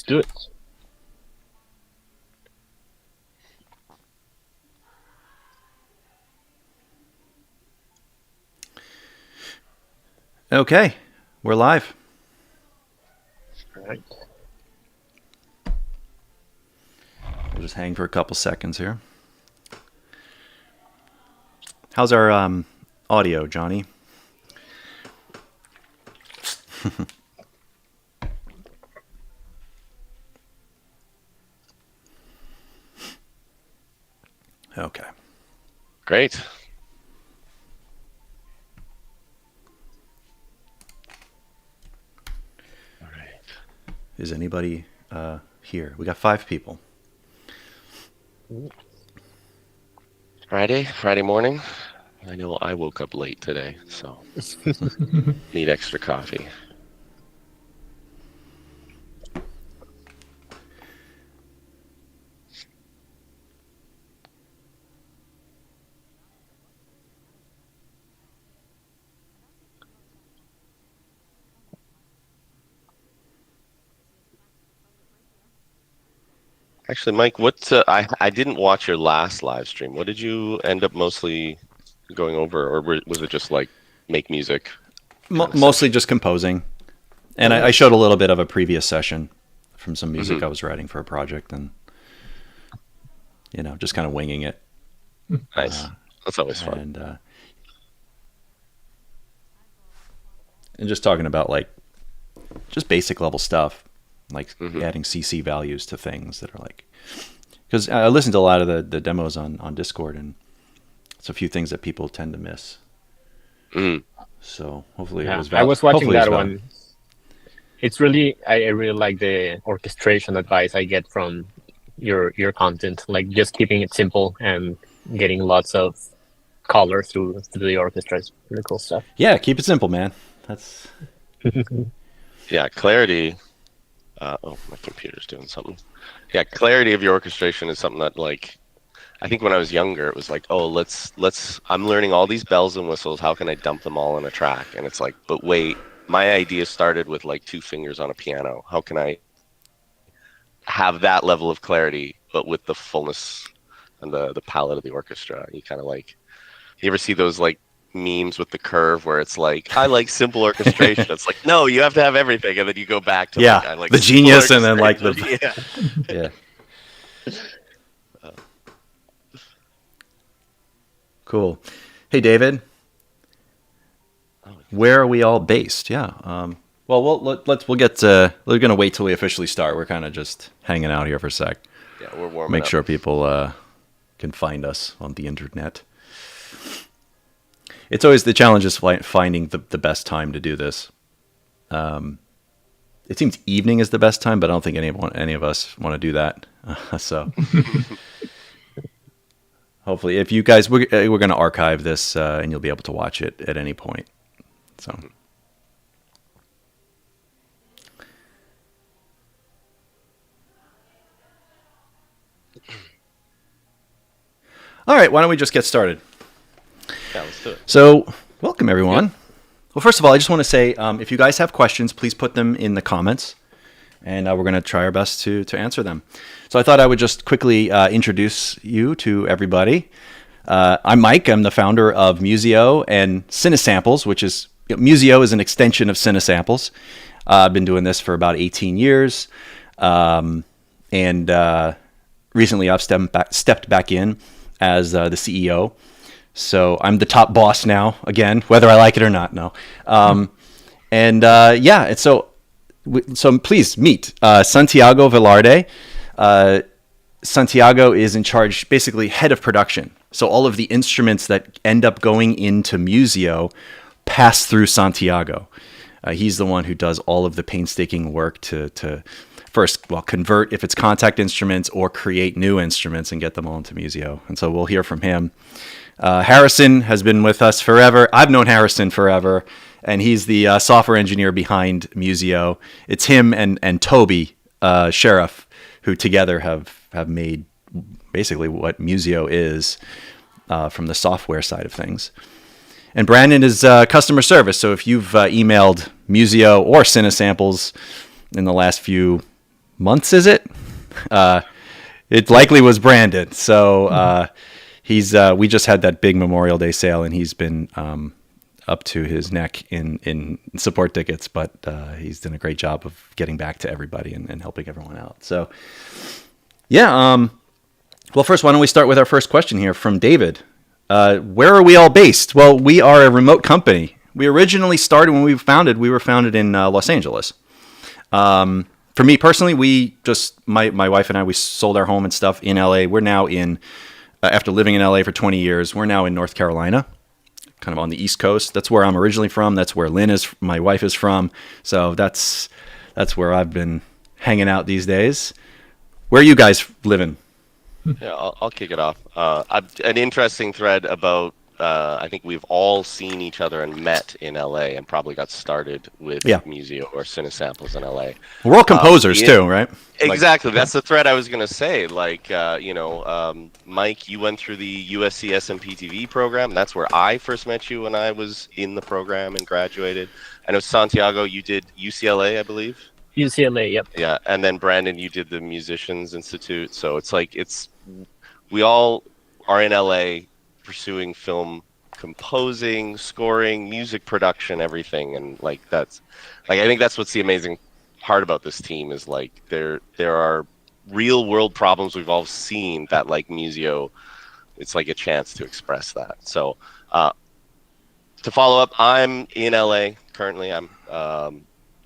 do it. Okay, we're live. All right. We'll just hang for a couple seconds here. How's our audio, Johnny? Okay. Great. All right. Is anybody here? We got 5 people. Friday morning. I know I woke up late today, so need extra coffee. Actually, Mike, I didn't watch your last live stream. What did you end up mostly going over, or was it just like make music? Mostly just composing. And I showed a little bit of a previous session from some music I was writing for a project, and just kind of winging it. Nice. That's always fun. And just talking about like just basic level stuff, like adding CC values to things that are like, because I listened to a lot of the demos on Discord, and it's a few things that people tend to miss. So hopefully it was I was watching that one. It's really, I really like the orchestration advice I get from your content, like just keeping it simple and getting lots of color through the orchestra. It's really cool stuff. Yeah, keep it simple, man. That's yeah, clarity. Oh, my computer's doing something. Yeah, clarity of your orchestration is something that, like, I think when I was younger, it was like, oh, I'm learning all these bells and whistles. How can I dump them all in a track? And it's like, but wait, my idea started with like 2 fingers on a piano. How can I have that level of clarity, but with the fullness and the palette of the orchestra? You kind of like, you ever see those like memes with the curve where it's like, I like simple orchestration. It's like, no, you have to have everything, and then you go back to like, I like the genius, and then like the yeah. Cool. Hey, David. Where are we all based? Yeah. Well, we'll get to. We're gonna wait till we officially start. We're kind of just hanging out here for a sec. Yeah, we're warming Make up. sure people can find us on the internet. It's always the challenge is finding the best time to do this. It seems evening is the best time, but I don't think any of us want to do that. So. Hopefully, if you guys, we're going to archive this, and you'll be able to watch it at any point. So, all right, why don't we just get started? Yeah, let's do it. So, welcome everyone. Yeah. Well, first of all, I just want to say, if you guys have questions, please put them in the comments, and we're going to try our best to answer them. So I thought I would just quickly introduce you to everybody. I'm Mike. I'm the founder of Musio and CineSamples, which is, Musio is an extension of CineSamples. I've been doing this for about 18 years. And recently I've stepped back in as the CEO. So I'm the top boss now, again, whether I like it or not, no. And so please meet Santiago Velarde. Santiago is in charge, basically head of production. So all of the instruments that end up going into Musio pass through Santiago. He's the one who does all of the painstaking work to first, convert if it's contact instruments or create new instruments and get them all into Musio. And so we'll hear from him. Harrison has been with us forever. I've known Harrison forever, and he's the software engineer behind Musio. It's him and Toby Sheriff, who together have made basically what Musio is from the software side of things. And Brandon is customer service. So if you've emailed Musio or CineSamples in the last few months, is it? It likely was Brandon. So he's we just had that big Memorial Day sale, and he's been up to his neck in support tickets, but he's done a great job of getting back to everybody and helping everyone out. So yeah. Well, first, why don't we start with our first question here from David? Where are we all based? Well, we are a remote company. We originally started when we were founded in Los Angeles. For me personally, we just, my wife and I, we sold our home and stuff in LA. We're now after living in LA for 20 years, we're now in North Carolina, kind of on the East Coast. That's where I'm originally from. That's where my wife is from. So that's where I've been hanging out these days. Where are you guys living? Yeah, I'll kick it off. An interesting thread about I think we've all seen each other and met in LA and probably got started with Musio or CineSamples in LA. We're all composers too, right? Exactly. That's the thread I was going to say. Like, Mike, you went through the USC SMPTV program. That's where I first met you when I was in the program and graduated. I know, Santiago, you did UCLA, I believe. UCLA, yep. Yeah, and then Brandon, you did the Musicians Institute. So it's like we all are in LA pursuing film composing, scoring, music production, everything, and I think that's what's the amazing part about this team is like there are real world problems we've all seen that like Musio, it's like a chance to express that. So to follow up, I'm in LA currently. I'm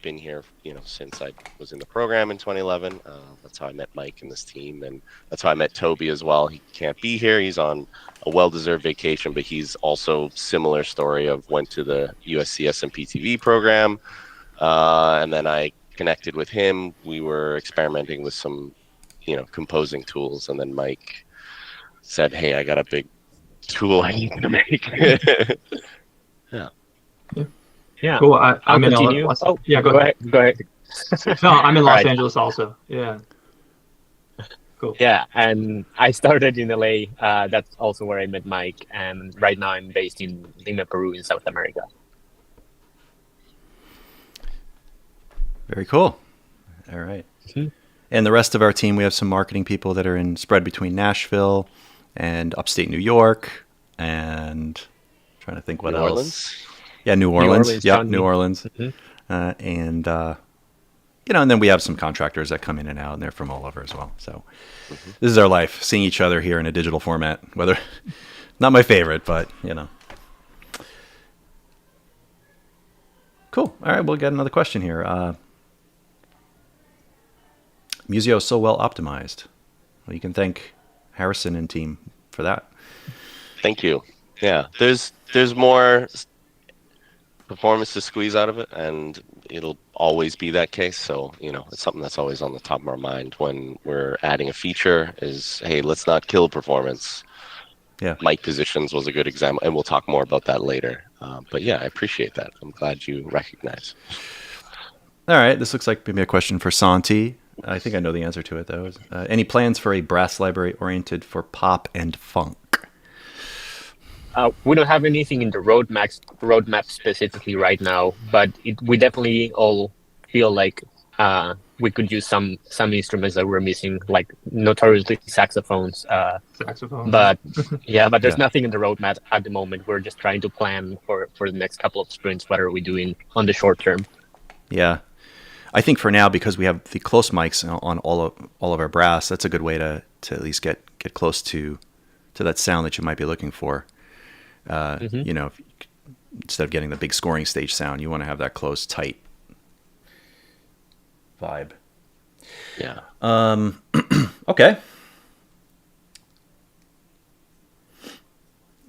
been here, since I was in the program in 2011. That's how I met Mike and this team, and that's how I met Toby as well. He can't be here. He's on a well-deserved vacation, but he's also similar story of went to the USC SMPTV program, and then I connected with him. We were experimenting with some, composing tools, and then Mike said, "Hey, I got a big tool I need to make." Yeah. Yeah. Cool. I'm in continue. LA. Oh, yeah, go ahead. Go ahead. No, I'm in Los Right. Angeles also. Yeah. Cool. Yeah, and I started in LA. That's also where I met Mike, and right now I'm based in Lima, Peru, in South America. Very cool. All right. Mm-hmm. And the rest of our team, we have some marketing people that are spread between Nashville and upstate New York, and trying to think what New else. Orleans? Yeah, New Orleans. Yeah, Johnny. New Orleans. Mm-hmm. And and then we have some contractors that come in and out, and they're from all over as well. So this is our life, seeing each other here in a digital format. Whether not my favorite, but Cool. All right, we'll get another question here. Musio is so well optimized. Well, you can thank Harrison and team for that. Thank you. Yeah, there's more performance to squeeze out of it, and it'll always be that case. So it's something that's always on the top of our mind when we're adding a feature is, hey, let's not kill performance. Yeah, Mic positions was a good example, and we'll talk more about that later. But yeah, I appreciate that. I'm glad you recognize. All right, this looks like maybe a question for Santi. I think I know the answer to it though. Any plans for a brass library oriented for pop and funk? We don't have anything in the roadmap specifically right now, but we definitely all feel like we could use some instruments that we're missing, like notoriously saxophones. Saxophone. But there's nothing in the roadmap at the moment. We're just trying to plan for the next couple of sprints. What are we doing on the short term? Yeah, I think for now, because we have the close mics on all of our brass, that's a good way to at least get close to that sound that you might be looking for. Instead of getting the big scoring stage sound, you want to have that close, tight vibe. Yeah. Okay.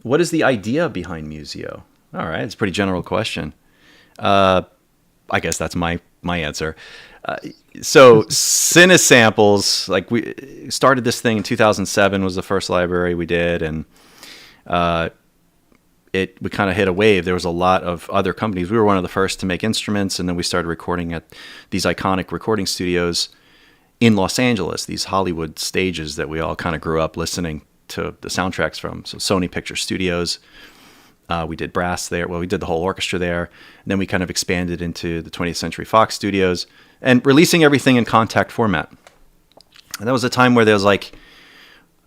What is the idea behind Musio? All right, it's a pretty general question. I guess that's my answer. So CineSamples, like we started this thing in 2007 was the first library we did, and we kind of hit a wave. There was a lot of other companies. We were one of the first to make instruments, and then we started recording at these iconic recording studios in Los Angeles, these Hollywood stages that we all kind of grew up listening to the soundtracks from. So Sony Picture Studios, we did brass there. Well, we did the whole orchestra there. And then we kind of expanded into the 20th Century Fox Studios and releasing everything in Contact format. And that was a time where there was like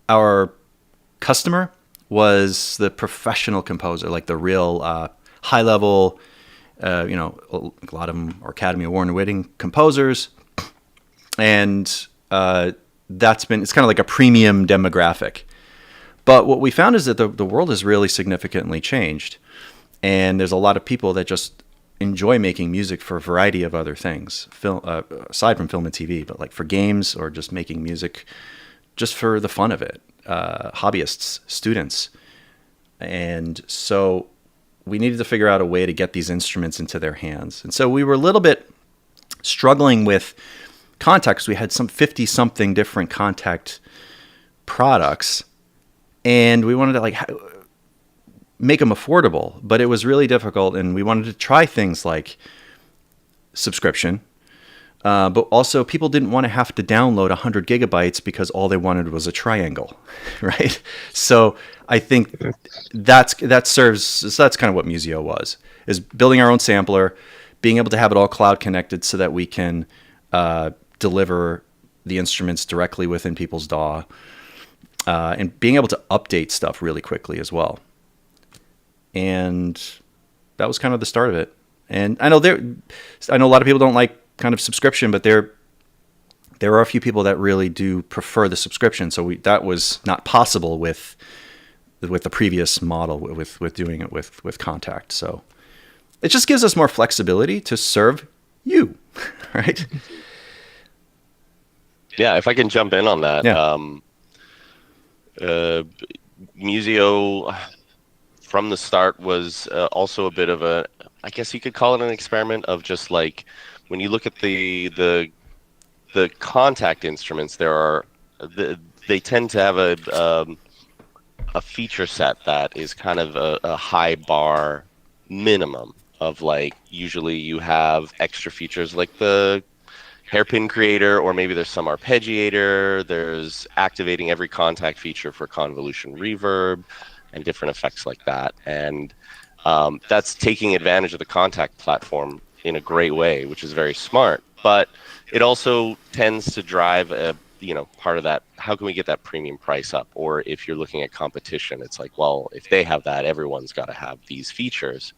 our customer was the professional composer, like the real high level, a lot of them are Academy Award winning composers. And it's kind of like a premium demographic. But what we found is that the world has really significantly changed. And there's a lot of people that just enjoy making music for a variety of other things, aside from film and TV, but like for games or just making music just for the fun of it, hobbyists, students. And so we needed to figure out a way to get these instruments into their hands. And so we were a little bit struggling with Kontakt. We had some 50-something different Kontakt products, and we wanted to make them affordable, but it was really difficult, and we wanted to try things like subscription, but also people didn't want to have to download 100 gigabytes because all they wanted was a triangle, right? So I think that's kind of what Musio was, is building our own sampler, being able to have it all cloud connected so that we can deliver the instruments directly within people's DAW, and being able to update stuff really quickly as well. And that was kind of the start of it. And I know a lot of people don't like kind of subscription, but there are a few people that really do prefer the subscription. So that was not possible with the previous model with doing it with Kontakt. So it just gives us more flexibility to serve you, right? Yeah, if I can jump in on that. Yeah. Musio from the start was also a bit of I guess you could call it an experiment of just like, when you look at the Kontakt instruments, they tend to have a feature set that is kind of a high bar minimum of, like, usually you have extra features like the hairpin creator, or maybe there's some arpeggiator, there's activating every Kontakt feature for convolution reverb and different effects like that. And that's taking advantage of the Kontakt platform in a great way, which is very smart. But it also tends to drive part of that, how can we get that premium price up? Or if you're looking at competition, it's like, well, if they have that, everyone's got to have these features.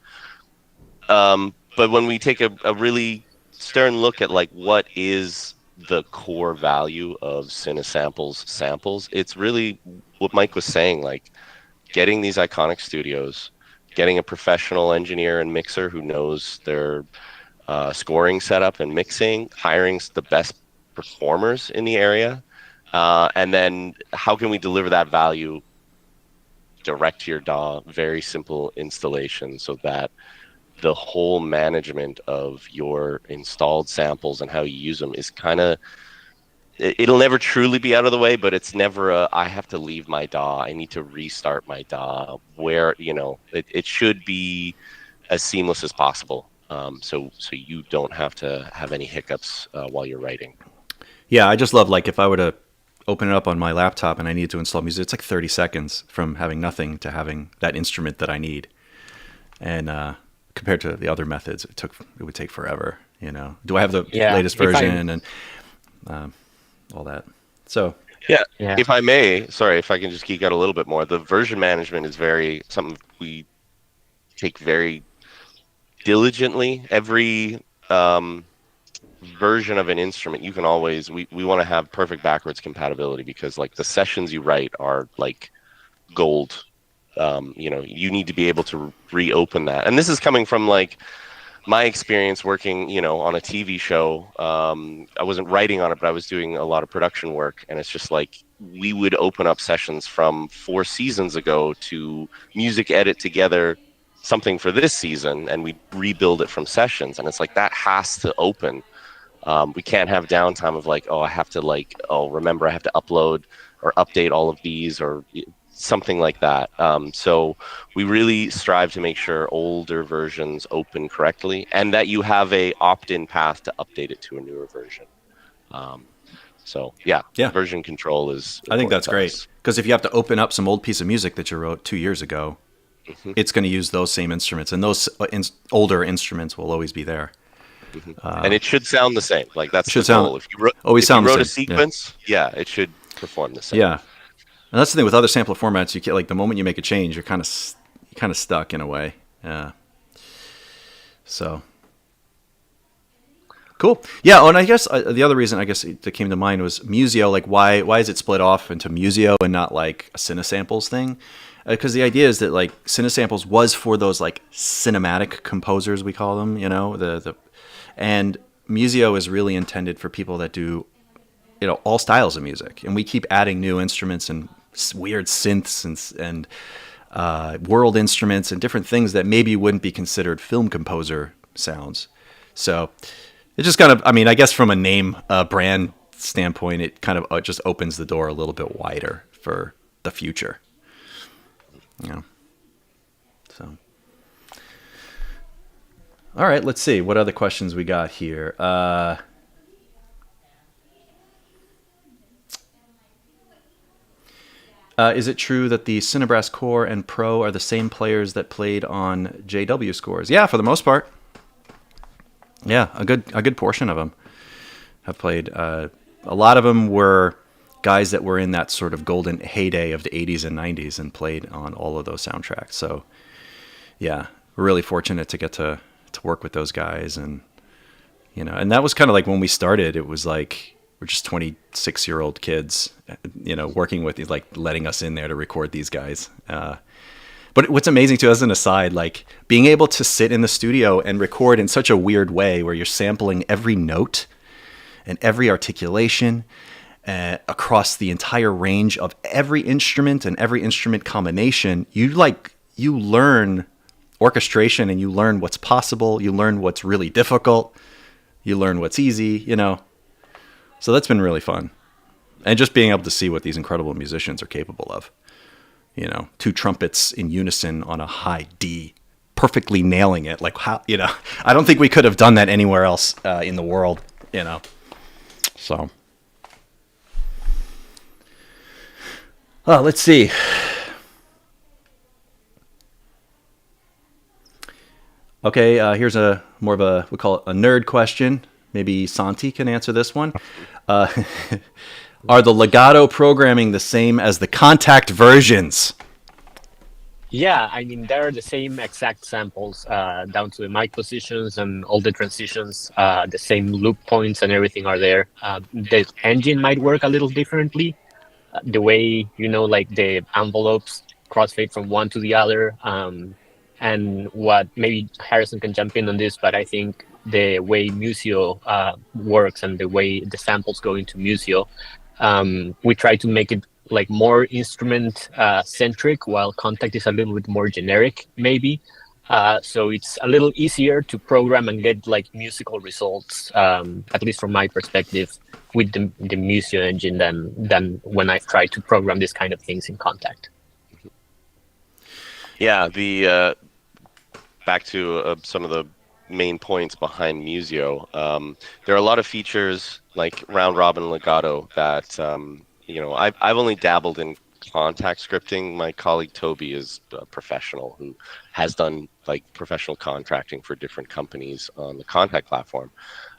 But when we take a really stern look at like what is the core value of CineSamples samples, it's really what Mike was saying, like getting these iconic studios, getting a professional engineer and mixer who knows their scoring setup and mixing, hiring the best performers in the area, and then how can we deliver that value direct to your DAW, very simple installation, so that the whole management of your installed samples and how you use them is kind of, it'll never truly be out of the way, but it's never I have to leave my DAW, I need to restart my DAW, where, it should be as seamless as possible. So you don't have to have any hiccups while you're writing. Yeah, I just love, like, if I were to open it up on my laptop and I need to install music, it's like 30 seconds from having nothing to having that instrument that I need. And compared to the other methods, it would take forever. Do I have the latest version and all that? So yeah, if I may, sorry, if I can just geek out a little bit more, the version management is something we take very diligently. Every version of an instrument, you can always, we want to have perfect backwards compatibility, because like the sessions you write are like gold. You need to be able to reopen that. And this is coming from like my experience working, on a TV show. I wasn't writing on it, but I was doing a lot of production work. And it's just like, we would open up sessions from 4 seasons ago to music edit together something for this season, and we rebuild it from sessions. And it's like, that has to open. We can't have downtime of like, I have to remember I have to upload or update all of these, or something like that. So we really strive to make sure older versions open correctly, and that you have a opt-in path to update it to a newer version. Version control is, I think that's great, because if you have to open up some old piece of music that you wrote 2 years ago, it's going to use those same instruments, and those older instruments will always be there. And it should sound the same. Like that's the goal. If you wrote a sequence, it should perform the same. Yeah, and that's the thing with other sampler formats. You can, like, the moment you make a change, you're kind of stuck in a way. Yeah. So cool. Yeah. Oh, and I guess the other reason that came to mind was Musio. Like, why is it split off into Musio and not like a CineSamples thing? Because the idea is that, like, CineSamples was for those, like, cinematic composers, we call them, you know, and Musio is really intended for people that do, you know, all styles of music. And we keep adding new instruments and weird synths and world instruments and different things that maybe wouldn't be considered film composer sounds. So it just kind of, I mean, I guess from a name brand standpoint, it kind of just opens the door a little bit wider for the future. Yeah. So, all right, let's see what other questions we got here. Is it true that the CineBrass Core and Pro are the same players that played on JW scores? Yeah, for the most part. Yeah, a good portion of them have played. A lot of them were guys that were in that sort of golden heyday of the 80s and 90s and played on all of those soundtracks. So, yeah, we're really fortunate to get to work with those guys. And, you know, and that was kind of like when we started, it was like we're just 26-year-old kids, you know, working with these, like, letting us in there to record these guys. But what's amazing to us, as an aside, like, being able to sit in the studio and record in such a weird way where you're sampling every note and every articulation across the entire range of every instrument and every instrument combination, you learn orchestration, and you learn what's possible. You learn what's really difficult. You learn what's easy, you know. So that's been really fun. And just being able to see what these incredible musicians are capable of. You know, 2 trumpets in unison on a high D, perfectly nailing it. Like, how, you know, I don't think we could have done that anywhere else in the world, you know. So, let's see. Okay, here's a more of a, we call it a nerd question. Maybe Santi can answer this one. Are the legato programming the same as the contact versions? Yeah, I mean, they're the same exact samples, down to the mic positions and all the transitions. The same loop points and everything are there. The engine might work a little differently. The way, you know, like the envelopes crossfade from one to the other. And what, maybe Harrison can jump in on this, but I think the way Musio works and the way the samples go into Musio, we try to make it like more instrument centric, while contact is a little bit more generic, maybe. So it's a little easier to program and get like musical results, at least from my perspective, with the Musio engine than when I've tried to program this kind of things in contact. Yeah, the back to some of the main points behind Musio. There are a lot of features like round robin legato that you know, I've only dabbled in contact scripting. My colleague Toby is a professional who has done like professional contracting for different companies on the contact platform.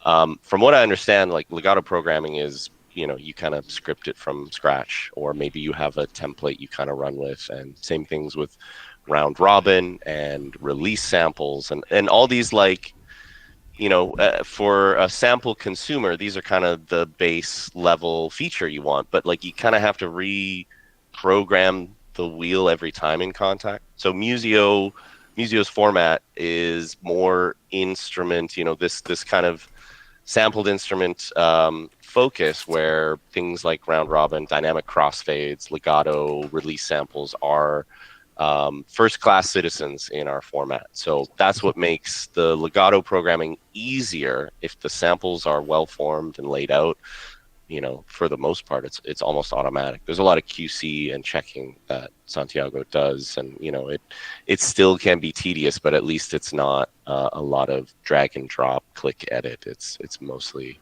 From what I understand, like legato programming is, you know, you kind of script it from scratch, or maybe you have a template you kind of run with, and same things with round robin and release samples and all these, like, you know, for a sample consumer, these are kind of the base level feature you want, but like you kind of have to reprogram the wheel every time in contact. So Museo's format is more instrument, you know, this kind of sampled instrument focus, where things like round robin, dynamic crossfades, legato, release samples are first-class citizens in our format. So that's what makes the legato programming easier. If the samples are well-formed and laid out, you know, for the most part, it's almost automatic. There's a lot of QC and checking that Santiago does, and, you know, it still can be tedious, but at least it's not a lot of drag and drop, click, edit. It's mostly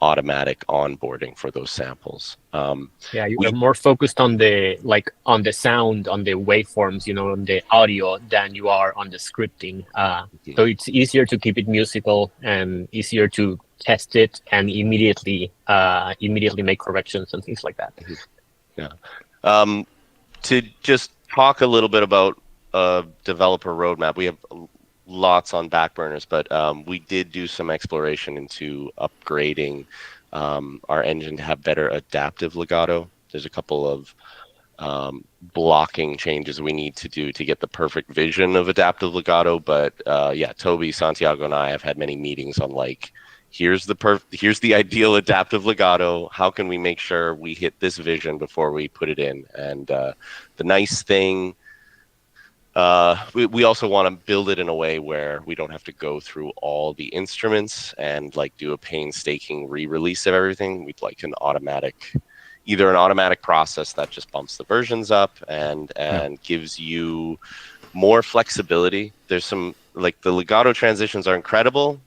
automatic onboarding for those samples. Yeah, you are more focused on the sound, on the waveforms, on the audio than you are on the scripting. So it's easier to keep it musical and easier to test it and immediately make corrections and things like that. Yeah. To just talk a little bit about developer roadmap, we have lots on back burners, but we did do some exploration into upgrading our engine to have better adaptive legato. There's a couple of blocking changes we need to do to get the perfect vision of adaptive legato. But yeah, Toby, Santiago, and I have had many meetings on like, here's the ideal adaptive legato. How can we make sure we hit this vision before we put it in? And the nice thing, we also want to build it in a way where we don't have to go through all the instruments and like do a painstaking re-release of everything. We'd like either an automatic process that just bumps the versions up and gives you more flexibility. There's some, like, the legato transitions are incredible,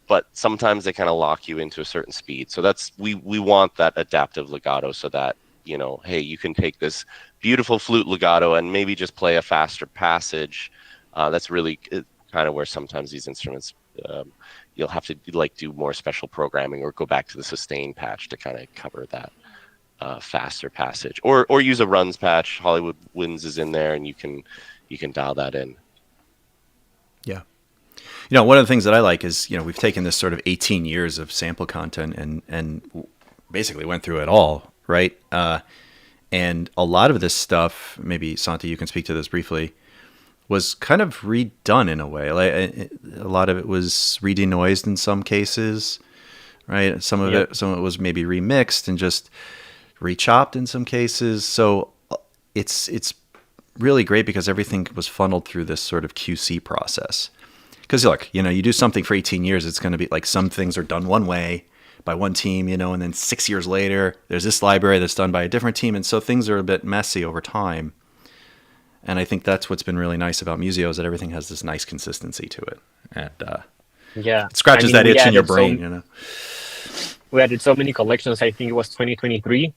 but sometimes they kind of lock you into a certain speed. So that's, we want that adaptive legato so that, hey, you can take this beautiful flute legato and maybe just play a faster passage. That's really kind of where sometimes these instruments, you'll have to like do more special programming or go back to the sustain patch to kind of cover that faster passage, or use a runs patch. Hollywood Winds is in there, and you can dial that in. Yeah. One of the things that I like is, we've taken this sort of 18 years of sample content and basically went through it all, right? And a lot of this stuff, maybe Santi, you can speak to this briefly, was kind of redone in a way. Like a lot of it was redenoised in some cases, right? Some of it was maybe remixed and just rechopped in some cases. So it's really great because everything was funneled through this sort of QC process. Because look, you do something for 18 years, it's going to be like some things are done one way by one team, and then 6 years later, there's this library that's done by a different team. And so things are a bit messy over time. And I think that's what's been really nice about Musio is that everything has this nice consistency to it. And it scratches that itch in your brain, We added so many collections. I think it was 2023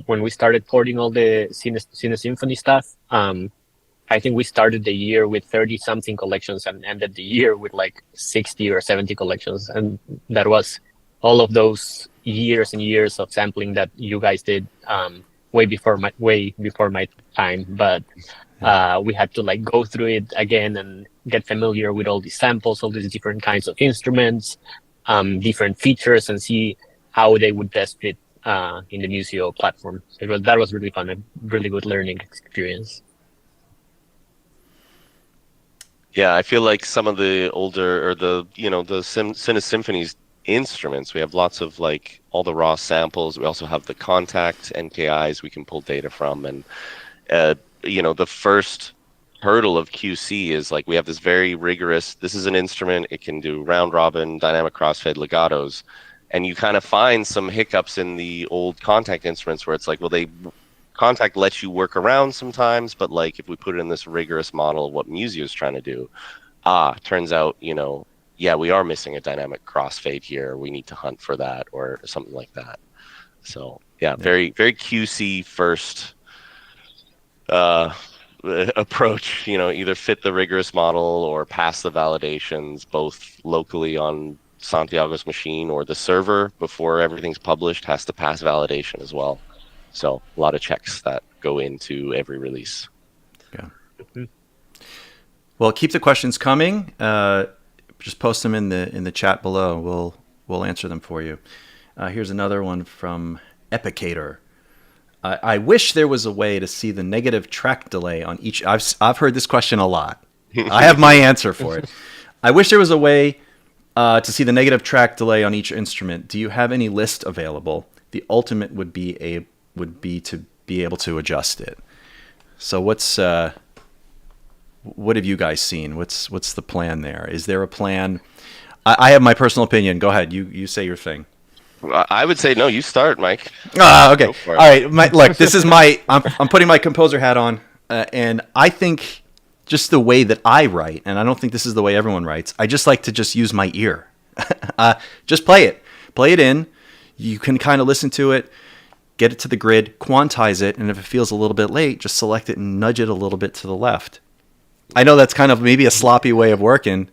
when we started porting all the Cine Symphony stuff. I think we started the year with 30-something collections and ended the year with like 60 or 70 collections. And that was all of those years and years of sampling that you guys did way before my time. But we had to like go through it again and get familiar with all these samples, all these different kinds of instruments, different features, and see how they would best fit in the Musio platform. That was really fun, a really good learning experience. Yeah, I feel like some of the older, or the Cine Symphonies instruments, we have lots of like all the raw samples. We also have the contact NKIs we can pull data from, and the first hurdle of QC is like we have this very rigorous, this is an instrument, it can do round robin dynamic crossfade legatos, and you kind of find some hiccups in the old contact instruments where it's like, well, contact lets you work around sometimes, but like if we put it in this rigorous model of what Musio is trying to do, turns out, we are missing a dynamic crossfade here. We need to hunt for that or something like that. So very, very QC first approach, either fit the rigorous model or pass the validations, both locally on Santiago's machine or the server before everything's published has to pass validation as well. So a lot of checks that go into every release. Yeah. Mm-hmm. Well, keep the questions coming. Just post them in the chat below. We'll answer them for you. Here's another one from Epicator. I wish there was a way to see the negative track delay on each. I've heard this question a lot. I have my answer for it. I wish there was a way to see the negative track delay on each instrument. Do you have any list available? The ultimate would be to be able to adjust it. So what have you guys seen? What's the plan there? Is there a plan? I have my personal opinion. Go ahead. You say your thing. I would say no. You start, Mike. Okay. All right. Look, this is I'm putting my composer hat on, and I think just the way that I write, and I don't think this is the way everyone writes. I just like to just use my ear, just play it. Play it in. You can kind of listen to it, get it to the grid, quantize it, and if it feels a little bit late, just select it and nudge it a little bit to the left. I know that's kind of maybe a sloppy way of working,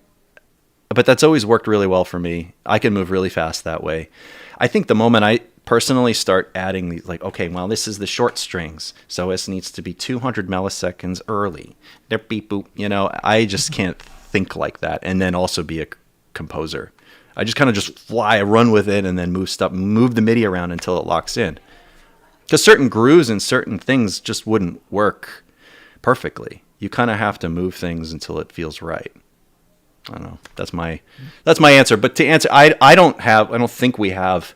but that's always worked really well for me. I can move really fast that way. I think the moment I personally start adding these, like, okay, well, this is the short strings, so it needs to be 200 milliseconds early. Beep boop. You know, I just can't think like that and then also be a composer. I just kind of just fly, run with it, and then move the MIDI around until it locks in. Because certain grooves and certain things just wouldn't work perfectly. You kind of have to move things until it feels right. I don't know. That's my answer. But to answer, I don't think we have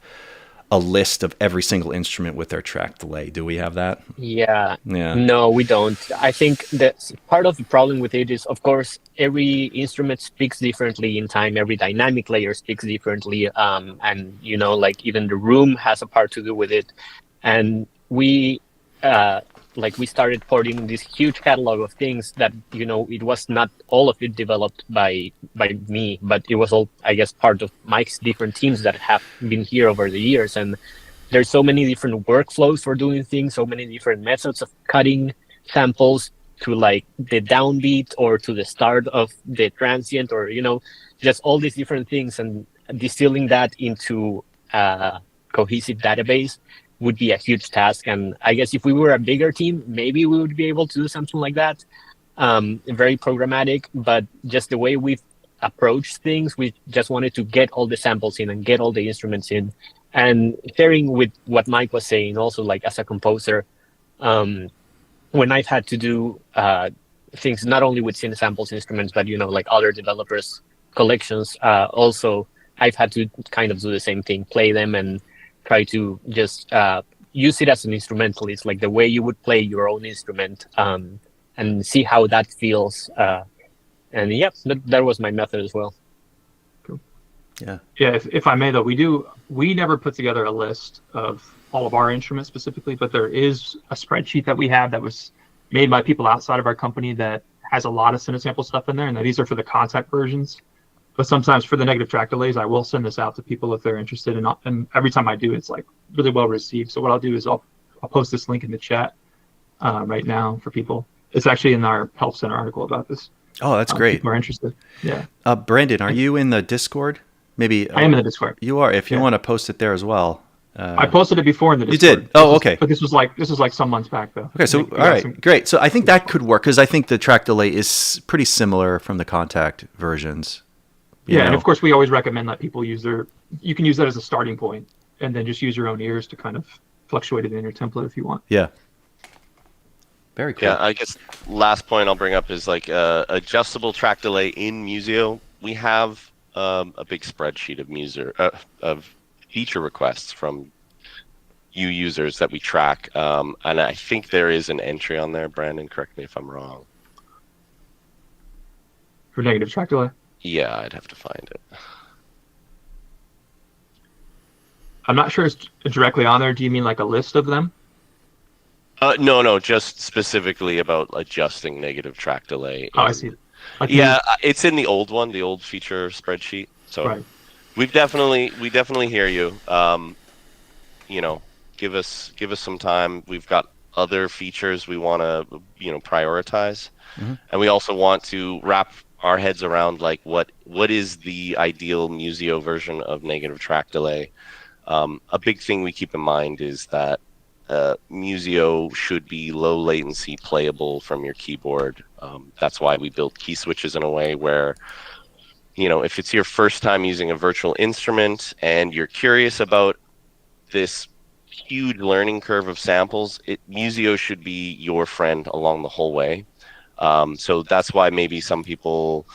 a list of every single instrument with their track delay. Do we have that? Yeah. Yeah. No, we don't. I think that part of the problem with it is, of course, every instrument speaks differently in time. Every dynamic layer speaks differently. And, you know, like even the room has a part to do with it. And we started porting this huge catalog of things that, you know, it was not all of it developed by me, but it was all, I guess, part of Mike's different teams that have been here over the years. And there's so many different workflows for doing things, so many different methods of cutting samples to like the downbeat or to the start of the transient, or, you know, just all these different things, and distilling that into a cohesive database would be a huge task. And I guess if we were a bigger team, maybe we would be able to do something like that. Very programmatic, but just the way we've approached things, we just wanted to get all the samples in and get all the instruments in. And pairing with what Mike was saying, also like as a composer, when I've had to do things not only with CineSamples instruments, but, you know, like other developers' collections, also I've had to kind of do the same thing, play them and try to just use it as an instrumentalist, like the way you would play your own instrument, and see how that feels. And yeah, that was my method as well. Cool. Yeah. Yeah. If I may, though, we never put together a list of all of our instruments specifically, but there is a spreadsheet that we have that was made by people outside of our company that has a lot of CineSample stuff in there, and these are for the contact versions. But sometimes for the negative track delays, I will send this out to people if they're interested. And every time I do, it's like really well received. So what I'll do is I'll post this link in the chat right now for people. It's actually in our Help Center article about this. Oh, that's great. People are interested. Yeah. Brandon, are you in the Discord? Maybe I am in the Discord. You are. If you want to post it there as well. I posted it before in the Discord. You did? Oh, okay. But this was like some months back, though. Okay, so all right, great. So I think that could work because I think the track delay is pretty similar from the contact versions. Yeah, and of course we always recommend that people use you can use that as a starting point and then just use your own ears to kind of fluctuate it in your template if you want. Yeah. Very cool. Yeah, I guess last point I'll bring up is like adjustable track delay in Musio. We have a big spreadsheet of feature requests from you users that we track, and I think there is an entry on there. Brandon, correct me if I'm wrong. For negative track delay? Yeah, I'd have to find it. I'm not sure it's directly on there. Do you mean like a list of them? No, just specifically about adjusting negative track delay. Oh, I see. Yeah, it's in the old one, the old feature spreadsheet. So right. we definitely hear you. You know, give us some time. We've got other features we want to prioritize, and we also want to wrap our heads around like what is the ideal Musio version of negative track delay. A big thing we keep in mind is that Musio should be low latency playable from your keyboard. That's why we built key switches in a way where, you know, if it's your first time using a virtual instrument and you're curious about this huge learning curve of samples, Musio should be your friend along the whole way. So that's why maybe some people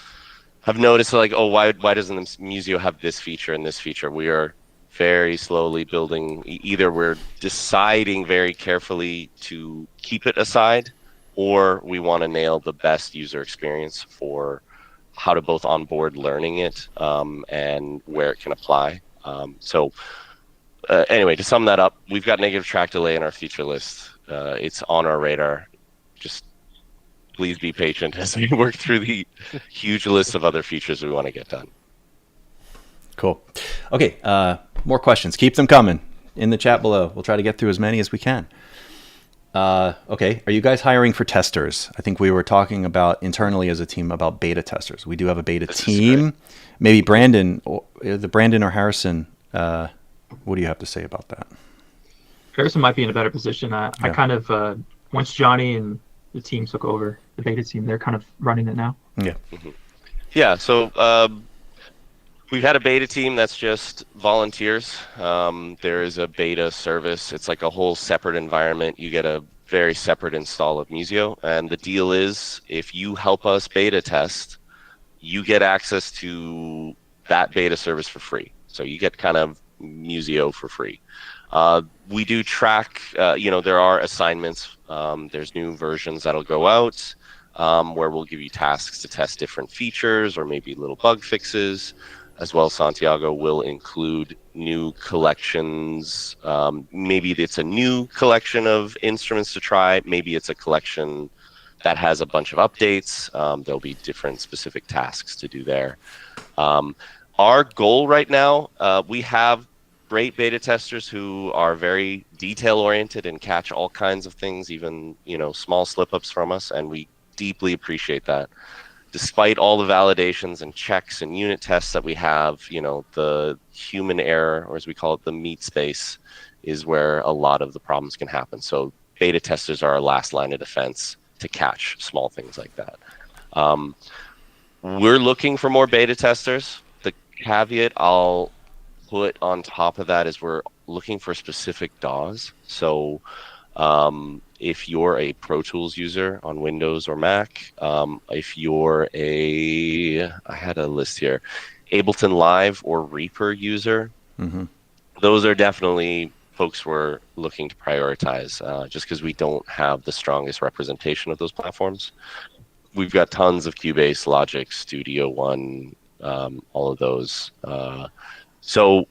have noticed like, oh, why doesn't the Musio have this feature and this feature? We are very slowly building. Either we're deciding very carefully to keep it aside, or we want to nail the best user experience for how to both onboard learning it and where it can apply. Anyway, to sum that up, we've got negative track delay in our feature list. It's on our radar. Just please be patient as we work through the huge list of other features we want to get done. Cool. Okay, more questions. Keep them coming in the chat below. We'll try to get through as many as we can. Okay, are you guys hiring for testers? I think we were talking about internally as a team about beta testers. We do have a beta team. Maybe Brandon, Brandon or Harrison, what do you have to say about that? Harrison might be in a better position. I kind of, once Johnny and the team took over, the beta team, they're kind of running it now. Yeah. Mm-hmm. Yeah, so we've had a beta team that's just volunteers. There is a beta service. It's like a whole separate environment. You get a very separate install of Musio. And the deal is, if you help us beta test, you get access to that beta service for free. So you get kind of Musio for free. We do track, there are assignments. There's new versions that'll go out where we'll give you tasks to test different features or maybe little bug fixes. As well, Santiago will include new collections. Maybe it's a new collection of instruments to try. Maybe it's a collection that has a bunch of updates. There'll be different specific tasks to do there. Our goal right now, we have great beta testers who are very detail oriented and catch all kinds of things, even small slip ups from us, and we deeply appreciate that. Despite all the validations and checks and unit tests that we have, the human error, or as we call it, the meat space, is where a lot of the problems can happen. So beta testers are our last line of defense to catch small things like that. We're looking for more beta testers. The caveat I'll put on top of that is we're looking for specific DAWs. So if you're a Pro Tools user on Windows or Mac, if you're I had a list here, Ableton Live or Reaper user, those are definitely folks we're looking to prioritize just because we don't have the strongest representation of those platforms. We've got tons of Cubase, Logic, Studio One, all of those. So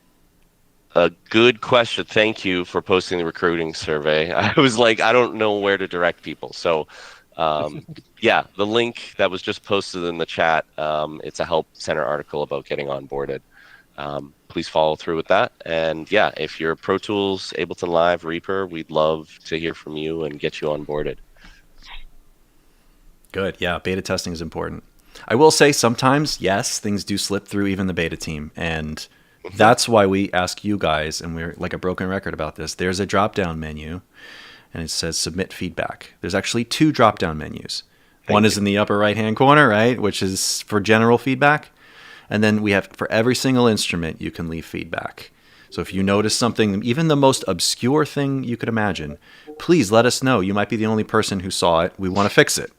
a good question. Thank you for posting the recruiting survey. I was like, I don't know where to direct people. So, the link that was just posted in the chat, it's a Help Center article about getting onboarded. Please follow through with that. And if you're Pro Tools, Ableton Live, Reaper, we'd love to hear from you and get you onboarded. Good. Yeah, beta testing is important. I will say sometimes, yes, things do slip through even the beta team. And that's why we ask you guys, and we're like a broken record about this. There's a drop-down menu, and it says submit feedback. There's actually 2 drop-down menus. One is in the upper right-hand corner, right, which is for general feedback. And then we have, for every single instrument, you can leave feedback. So if you notice something, even the most obscure thing you could imagine, please let us know. You might be the only person who saw it. We want to fix it.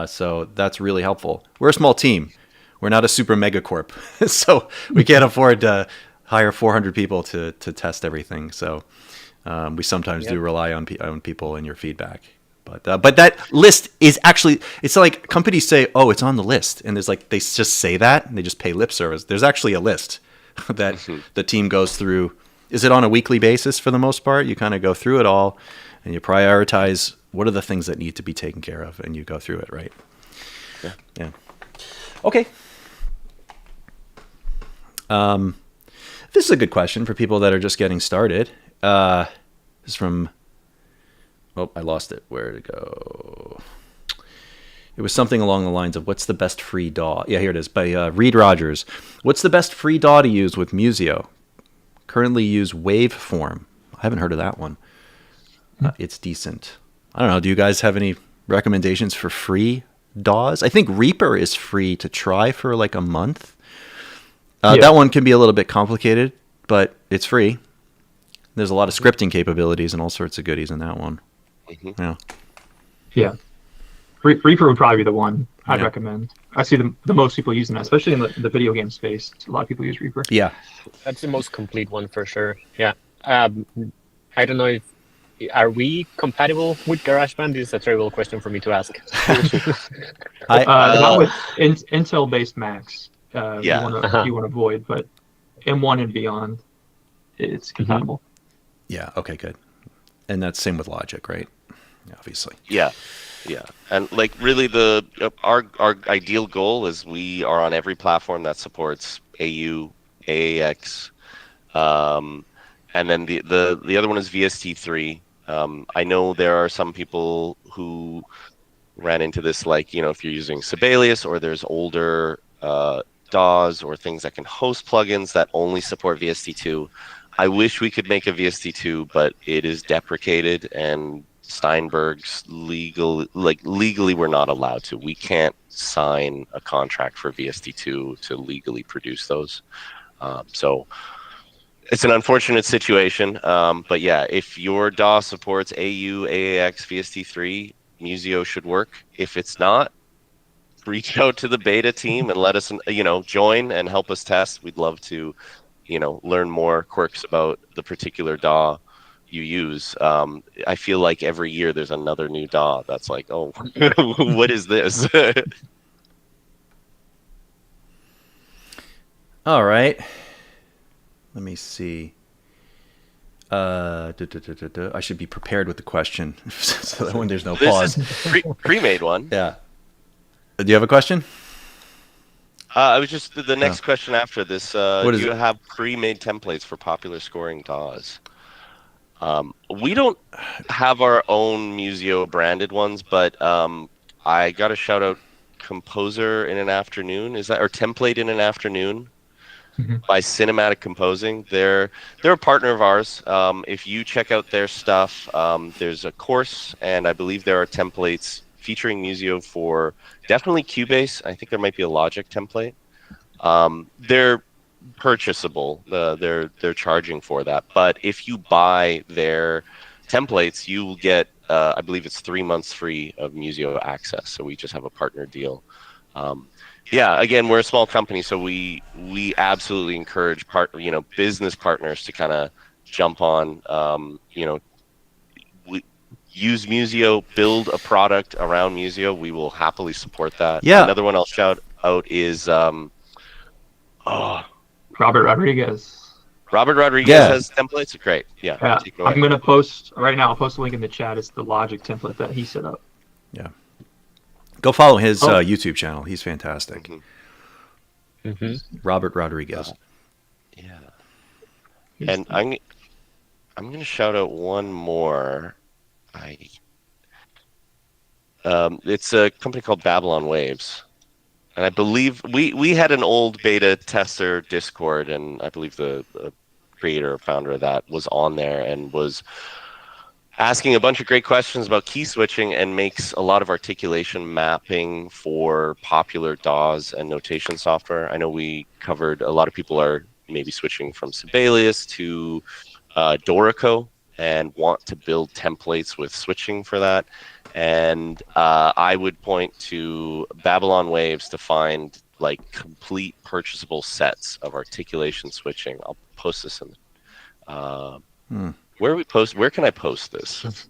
So that's really helpful. We're a small team. We're not a super mega corp. So we can't afford to hire 400 people to test everything. So we sometimes do rely on people and your feedback. But that list is actually, it's like companies say, oh, it's on the list. And there's like, they just say that and they just pay lip service. There's actually a list that the team goes through. Is it on a weekly basis for the most part? You kind of go through it all and you prioritize what are the things that need to be taken care of, and you go through it, right? Yeah. Okay. This is a good question for people that are just getting started. This is from, I lost it. Where'd it go? It was something along the lines of, what's the best free DAW? Yeah, here it is, by Reed Rogers. What's the best free DAW to use with Musio? Currently use Waveform. I haven't heard of that one. It's decent. I don't know. Do you guys have any recommendations for free DAWs? I think Reaper is free to try for like a month. That one can be a little bit complicated, but it's free. There's a lot of scripting capabilities and all sorts of goodies in that one. Yeah. Reaper would probably be the one I'd recommend. I see the most people using that, especially in the video game space. A lot of people use Reaper. Yeah. That's the most complete one for sure. Yeah. I don't know if, are we compatible with GarageBand? This is a terrible question for me to ask. Not with Intel-based Macs. You want to avoid, but M1 and beyond, it's compatible. Yeah. Okay. Good. And that's same with Logic, right? Obviously. Yeah. And like really, our ideal goal is we are on every platform that supports AU, AAX, And then the other one is VST3. I know there are some people who ran into this, like, if you're using Sibelius, or there's older DAWs or things that can host plugins that only support VST2. I wish we could make a VST2, but it is deprecated, and Steinberg's legally we're not allowed to. We can't sign a contract for VST2 to legally produce those. So it's an unfortunate situation. But yeah, if your DAW supports AU, AAX, VST3, Musio should work. If it's not, reach out to the beta team and let us, join and help us test. We'd love to, learn more quirks about the particular DAW you use. I feel like every year there's another new DAW that's like, oh, what is this? All right. Let me see. I should be prepared with the question so that when there's no pause. This is pre-made one. Yeah. Do you have a question? I was just the next question after this. What is do you it? have pre-made templates for popular scoring DAWs? We don't have our own Musio branded ones, but I got to shout out Composer in an Afternoon. Is that, or Template in an Afternoon? By Cinematic Composing. They're a partner of ours. If you check out their stuff, there's a course, and I believe there are templates featuring Musio for definitely Cubase. I think there might be a Logic template. They're purchasable. They're charging for that. But if you buy their templates, you will get, I believe it's 3 months free of Musio access. So we just have a partner deal. Yeah, again, we're a small company, so we absolutely encourage business partners to kind of jump on, use Musio, build a product around Musio. We will happily support that. Yeah. Another one I'll shout out is Robert Rodriguez. Robert Rodriguez Yeah. has templates. Great. Yeah. Take it away. I'm gonna post right now. I'll post a link in the chat. It's the Logic template that he set up. Yeah. Go follow his YouTube channel. He's fantastic. Robert Rodriguez. Yeah. And I'm going to shout out one more. It's a company called Babylon Waves. And I believe we had an old beta tester Discord, and I believe the creator or founder of that was on there and was asking a bunch of great questions about key switching, and makes a lot of articulation mapping for popular DAWs and notation software. I know we covered, a lot of people are maybe switching from Sibelius to Dorico and want to build templates with switching for that. And I would point to Babylon Waves to find like complete purchasable sets of articulation switching. I'll post this in Where can I post this?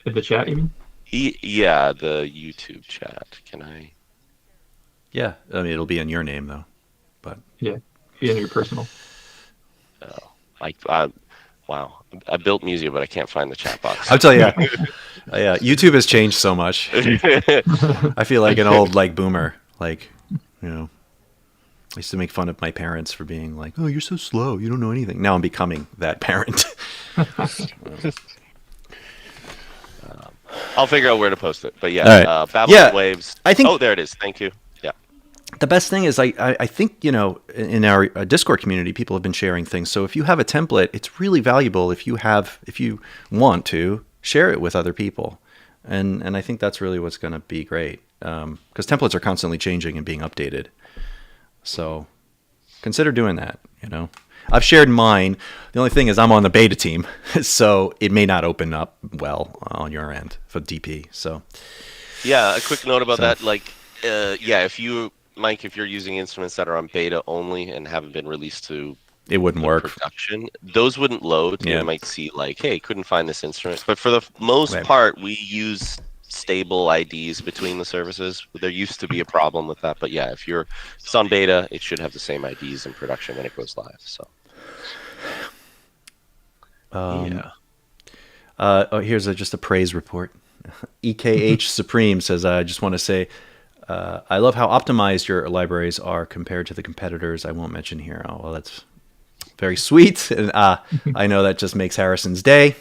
In the chat, you mean? Yeah, the YouTube chat. Can I? Yeah, I mean, it'll be in your name though, but Yeah, in your personal. Wow, I built Musio, but I can't find the chat box. I'll tell you, yeah, YouTube has changed so much. I feel like an old boomer. I used to make fun of my parents for being like, "Oh, you're so slow. You don't know anything." Now I'm becoming that parent. I'll figure out where to post it. But yeah, All right. Babylon Waves. I think. Oh, there it is. Thank you. Yeah. The best thing is I think, in our Discord community, people have been sharing things. So if you have a template, it's really valuable if you want to share it with other people. And I think that's really what's going to be great. Because templates are constantly changing and being updated. So consider doing that, I've shared mine. The only thing is I'm on the beta team, so it may not open up well on your end for DP. So yeah, a quick note about that. If you're using instruments that are on beta only and haven't been released to it wouldn't work. Production, those wouldn't load. Yeah. You might see hey, couldn't find this instrument. But for the most part, we use stable IDs between the services. There used to be a problem with that, but yeah, if it's on beta, it should have the same IDs in production when it goes live. So here's just a praise report. EKH Supreme says, I just want to say I love how optimized your libraries are compared to the competitors I won't mention here. Oh, well, that's very sweet. And I know that just makes Harrison's day.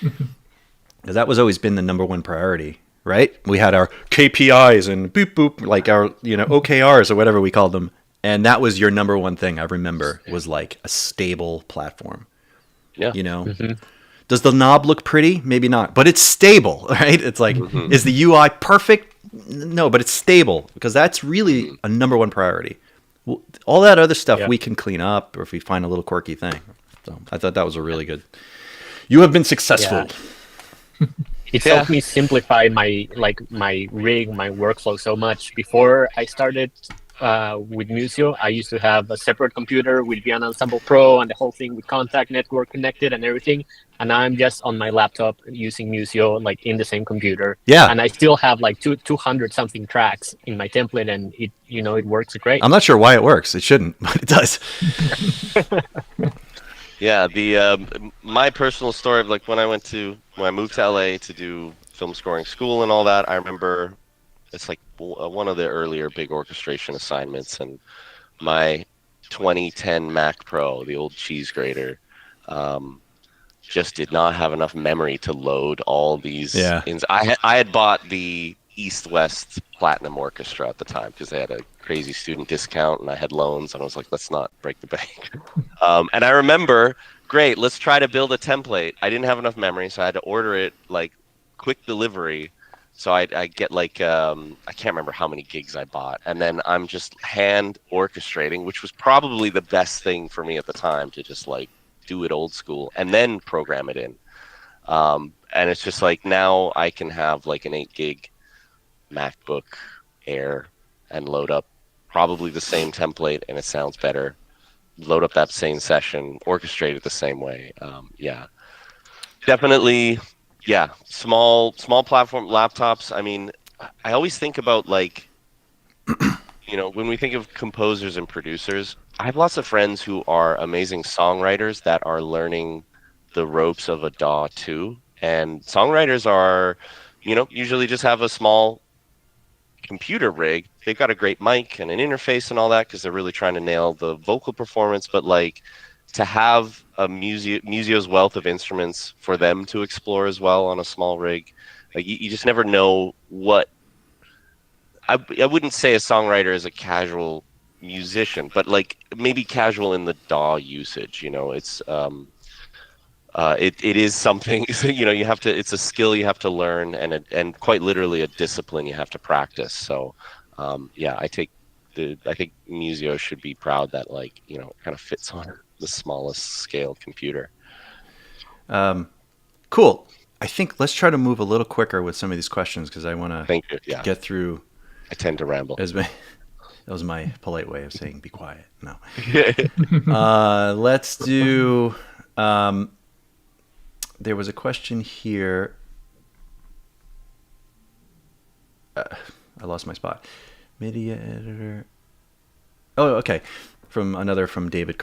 Because that was always been the number one priority, right? We had our KPIs and boop, boop, like our, OKRs or whatever we called them. And that was your number one thing, I remember, was like a stable platform. Yeah. Does the knob look pretty? Maybe not, but it's stable, right? It's like, is the UI perfect? No, but it's stable, because that's really a number one priority. All that other stuff we can clean up, or if we find a little quirky thing. So I thought that was a really good. You have been successful. Yeah. It's helped me simplify my rig, my workflow so much. Before I started with Musio, I used to have a separate computer with an Ensemble Pro and the whole thing with contact network connected and everything. And now I'm just on my laptop using Musio, like in the same computer. Yeah. And I still have like 200 something tracks in my template, and it works great. I'm not sure why it works. It shouldn't, but it does. Yeah, my personal story of like when I moved to LA to do film scoring school and all that, I remember it's like one of the earlier big orchestration assignments, and my 2010 Mac Pro, the old cheese grater, just did not have enough memory to load all these. Yeah. I had bought the East-West Platinum Orchestra at the time because they had a crazy student discount, and I had loans, and I was like, let's not break the bank. And I remember, great, let's try to build a template. I didn't have enough memory, so I had to order it like quick delivery. So I get like, I can't remember how many gigs I bought. And then I'm just hand orchestrating, which was probably the best thing for me at the time, to just like do it old school and then program it in. And it's just like, now I can have like an 8 gig MacBook Air and load up probably the same template, and it sounds better. Load up that same session, orchestrate it the same way. Definitely. Yeah, small platform laptops. I mean, I always think about like, when we think of composers and producers, I have lots of friends who are amazing songwriters that are learning the ropes of a DAW too. And songwriters are, usually just have a small computer rig. They've got a great mic and an interface and all that because they're really trying to nail the vocal performance. But like, to have a Museo's wealth of instruments for them to explore as well on a small rig, like you just never know what. I wouldn't say a songwriter is a casual musician, but like maybe casual in the DAW usage. It's it is something. You have to. It's a skill you have to learn, and quite literally a discipline you have to practice. So, I think Musio should be proud that it kind of fits on the smallest scale computer. Cool. I think let's try to move a little quicker with some of these questions, because I want to get through. I tend to ramble. That was my polite way of saying be quiet. No. Let's do. There was a question here. I lost my spot. Media editor. Oh, okay. From David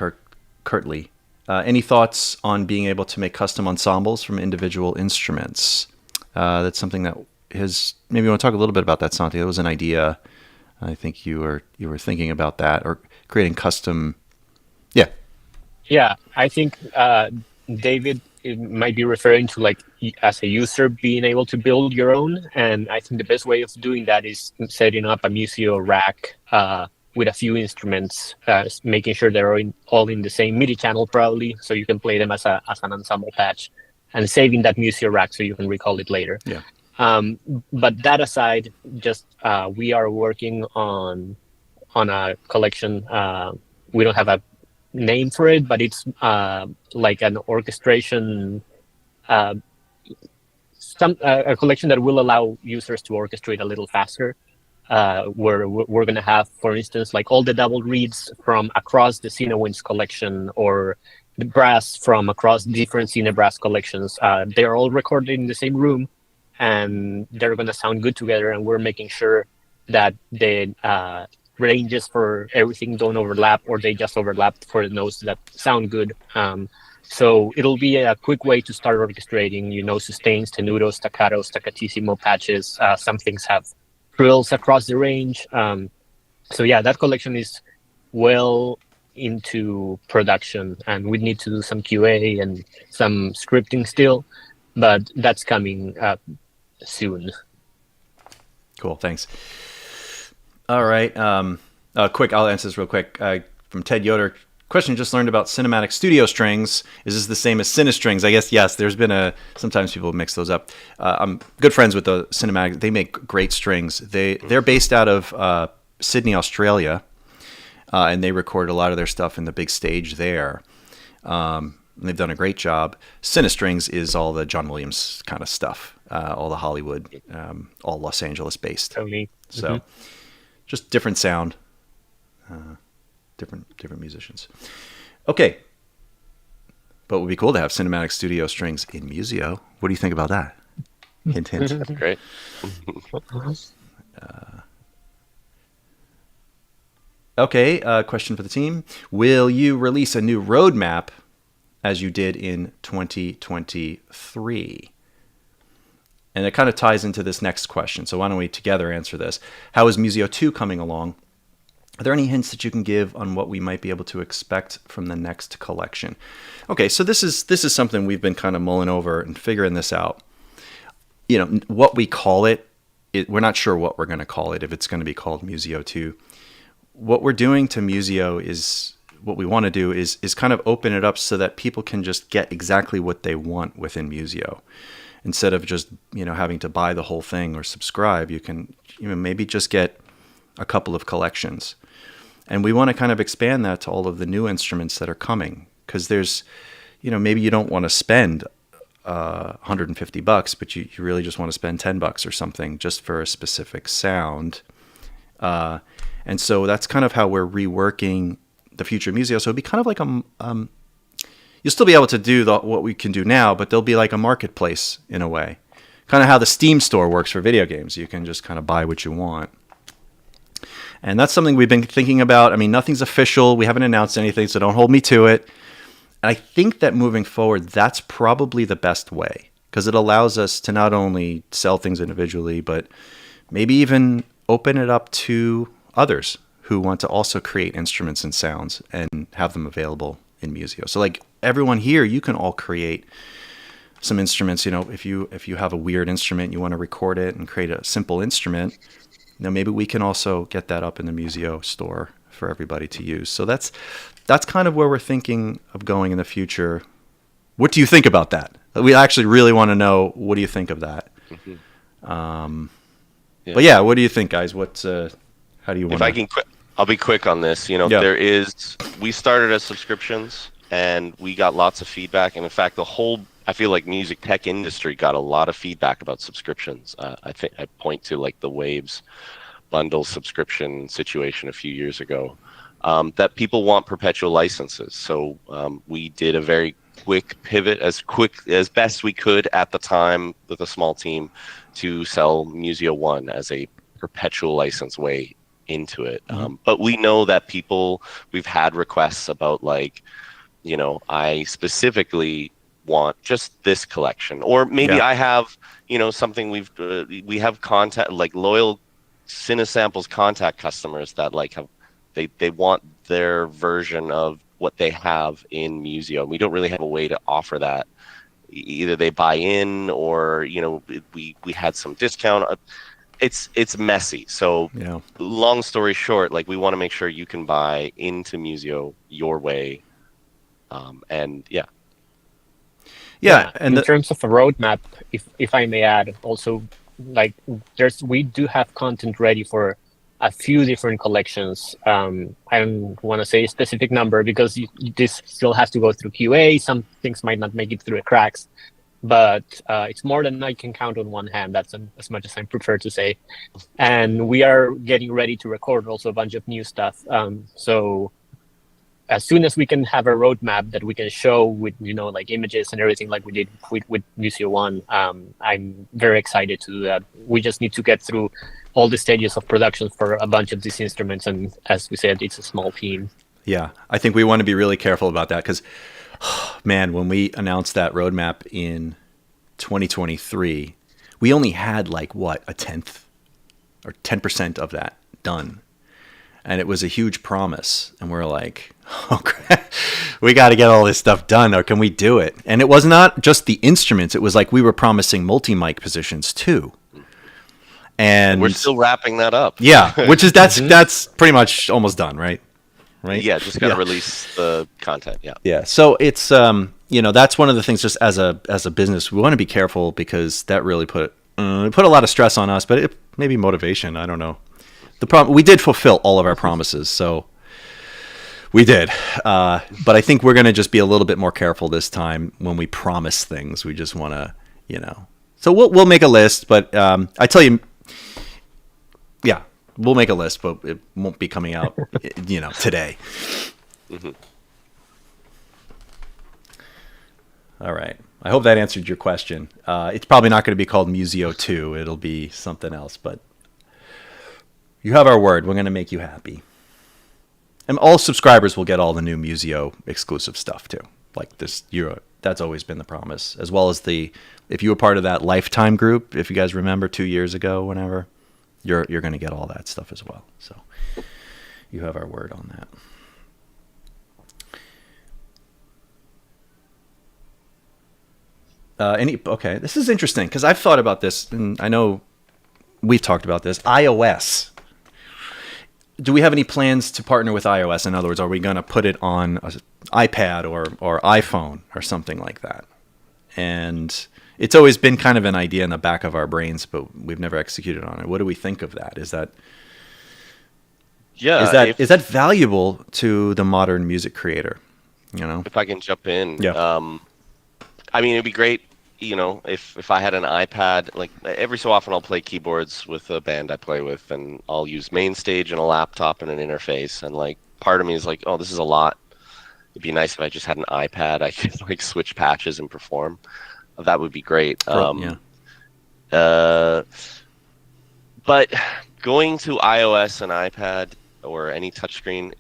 Kirtley. Any thoughts on being able to make custom ensembles from individual instruments? That's something that maybe you want to talk a little bit about that, Santi. That was an idea. I think you were thinking about that, or creating custom. Yeah. Yeah, I think David might be referring to like as a user being able to build your own, and I think the best way of doing that is setting up a Musio rack with a few instruments, making sure they're all in the same MIDI channel probably, so you can play them as an ensemble patch, and saving that Musio rack so you can recall it later. Yeah. But that aside, just we are working on a collection. We don't have a name for it, but it's like an orchestration, a collection that will allow users to orchestrate a little faster. Where we're going to have, for instance, like all the double reads from across the CineWinds collection, or the brass from across different CineBrass collections. They're all recorded in the same room, and they're going to sound good together. And we're making sure that the ranges for everything don't overlap, or they just overlap for the notes that sound good. So it'll be a quick way to start orchestrating, sustains, tenutos, staccatos, staccatissimo patches. Some things have trills across the range. So yeah, that collection is well into production, and we need to do some QA and some scripting still, but that's coming up soon. Cool, thanks. All right, quick, I'll answer this real quick. From Ted Yoder, question, just learned about cinematic studio strings. Is this the same as Cinestrings? I guess yes. There's been sometimes people mix those up. I'm good friends with the cinematic. They make great strings. They're based out of Sydney, Australia, and they record a lot of their stuff in the big stage there. They've done a great job. Cinestrings is all the John Williams kind of stuff, all the Hollywood, all Los Angeles based. Totally. So just different sound, different musicians. Okay. But it would be cool to have cinematic studio strings in Musio. What do you think about that? Hint, hint. That's great. Okay, question for the team. Will you release a new roadmap as you did in 2023? And it kind of ties into this next question. So why don't we together answer this? How is Musio 2 coming along? Are there any hints that you can give on what we might be able to expect from the next collection? Okay, so this is something we've been kind of mulling over and figuring this out. You know, what we call it, we're not sure what we're going to call it, if it's going to be called Musio 2. What we're doing to Musio is, what we want to do is kind of open it up so that people can just get exactly what they want within Musio. Instead of just, having to buy the whole thing or subscribe, you can, maybe just get a couple of collections. And we want to kind of expand that to all of the new instruments that are coming. Because there's, maybe you don't want to spend $150, but you really just want to spend $10 or something just for a specific sound. And so that's kind of how we're reworking the future Museo. So it'd be kind of like you'll still be able to do what we can do now, but there'll be like a marketplace in a way. Kind of how the Steam store works for video games. You can just kind of buy what you want. And that's something we've been thinking about. I mean, nothing's official. We haven't announced anything, so don't hold me to it. And I think that moving forward, that's probably the best way, because it allows us to not only sell things individually, but maybe even open it up to others who want to also create instruments and sounds and have them available in Musio. So like everyone here, you can all create some instruments. If you have a weird instrument, you want to record it and create a simple instrument, maybe we can also get that up in the Musio store for everybody to use. So that's kind of where we're thinking of going in the future. What do you think about that? We actually really want to know, what do you think of that? Yeah. But yeah, what do you think, guys? How do you want If I can I'll be quick on this. We started as subscriptions and we got lots of feedback. And in fact, I feel like music tech industry got a lot of feedback about subscriptions. I think I point to like the Waves bundle subscription situation a few years ago, that people want perpetual licenses. So we did a very quick pivot, as best we could at the time with a small team, to sell Musio 1 as a perpetual license way into it. But we know that we've had requests about like, I specifically want just this collection, or maybe I have, something we have contact, like loyal CineSamples contact customers that like they want their version of what they have in Musio. We don't really have a way to offer that. Either they buy in, or we had some discount. It's messy. So long story short, like we want to make sure you can buy into Musio your way. And and in terms of a roadmap, if I may add, also like we do have content ready for a few different collections. I don't want to say a specific number because this still has to go through QA. Some things might not make it through the cracks, but it's more than I can count on one hand. That's as much as I prefer to say. And we are getting ready to record also a bunch of new stuff. So as soon as we can have a roadmap that we can show with, like images and everything like we did with Musio 1, I'm very excited to do that. We just need to get through all the stages of production for a bunch of these instruments. And as we said, it's a small team. Yeah, I think we want to be really careful about that because, man, when we announced that roadmap in 2023, we only had like, a tenth or 10% of that done. And it was a huge promise. And we're like, oh, crap. We got to get all this stuff done, or can we do it? And it was not just the instruments. It was like we were promising multi-mic positions too. And we're still wrapping that up. Yeah, which is that's pretty much almost done, right? Right. Yeah, just gotta release the content. Yeah. Yeah. So it's that's one of the things. Just as a business, we want to be careful because that really put a lot of stress on us, but it maybe motivation. I don't know. The problem, we did fulfill all of our promises, so we did. But I think we're going to just be a little bit more careful this time when we promise things. We just want to, So we'll make a list, but I tell you. Yeah, we'll make a list, but it won't be coming out, today. Mm-hmm. All right. I hope that answered your question. It's probably not going to be called Musio 2. It'll be something else, but you have our word. We're going to make you happy. And all subscribers will get all the new Musio exclusive stuff too. Like this, that's always been the promise, as well as if you were part of that Lifetime group, if you guys remember 2 years ago, whenever. You're going to get all that stuff as well. So you have our word on that. Okay, this is interesting because I've thought about this, and I know we've talked about this. iOS. Do we have any plans to partner with iOS? In other words, are we going to put it on an iPad or iPhone or something like that? And it's always been kind of an idea in the back of our brains, but we've never executed on it. What do we think of that? Is that valuable to the modern music creator? If I can jump in, yeah. I mean, it'd be great, if I had an iPad. Like every so often, I'll play keyboards with a band I play with, and I'll use MainStage and a laptop and an interface. And like, part of me is like, oh, this is a lot. It'd be nice if I just had an iPad. I could like switch patches and perform. That would be great. Yeah. But going to iOS and iPad or any touchscreen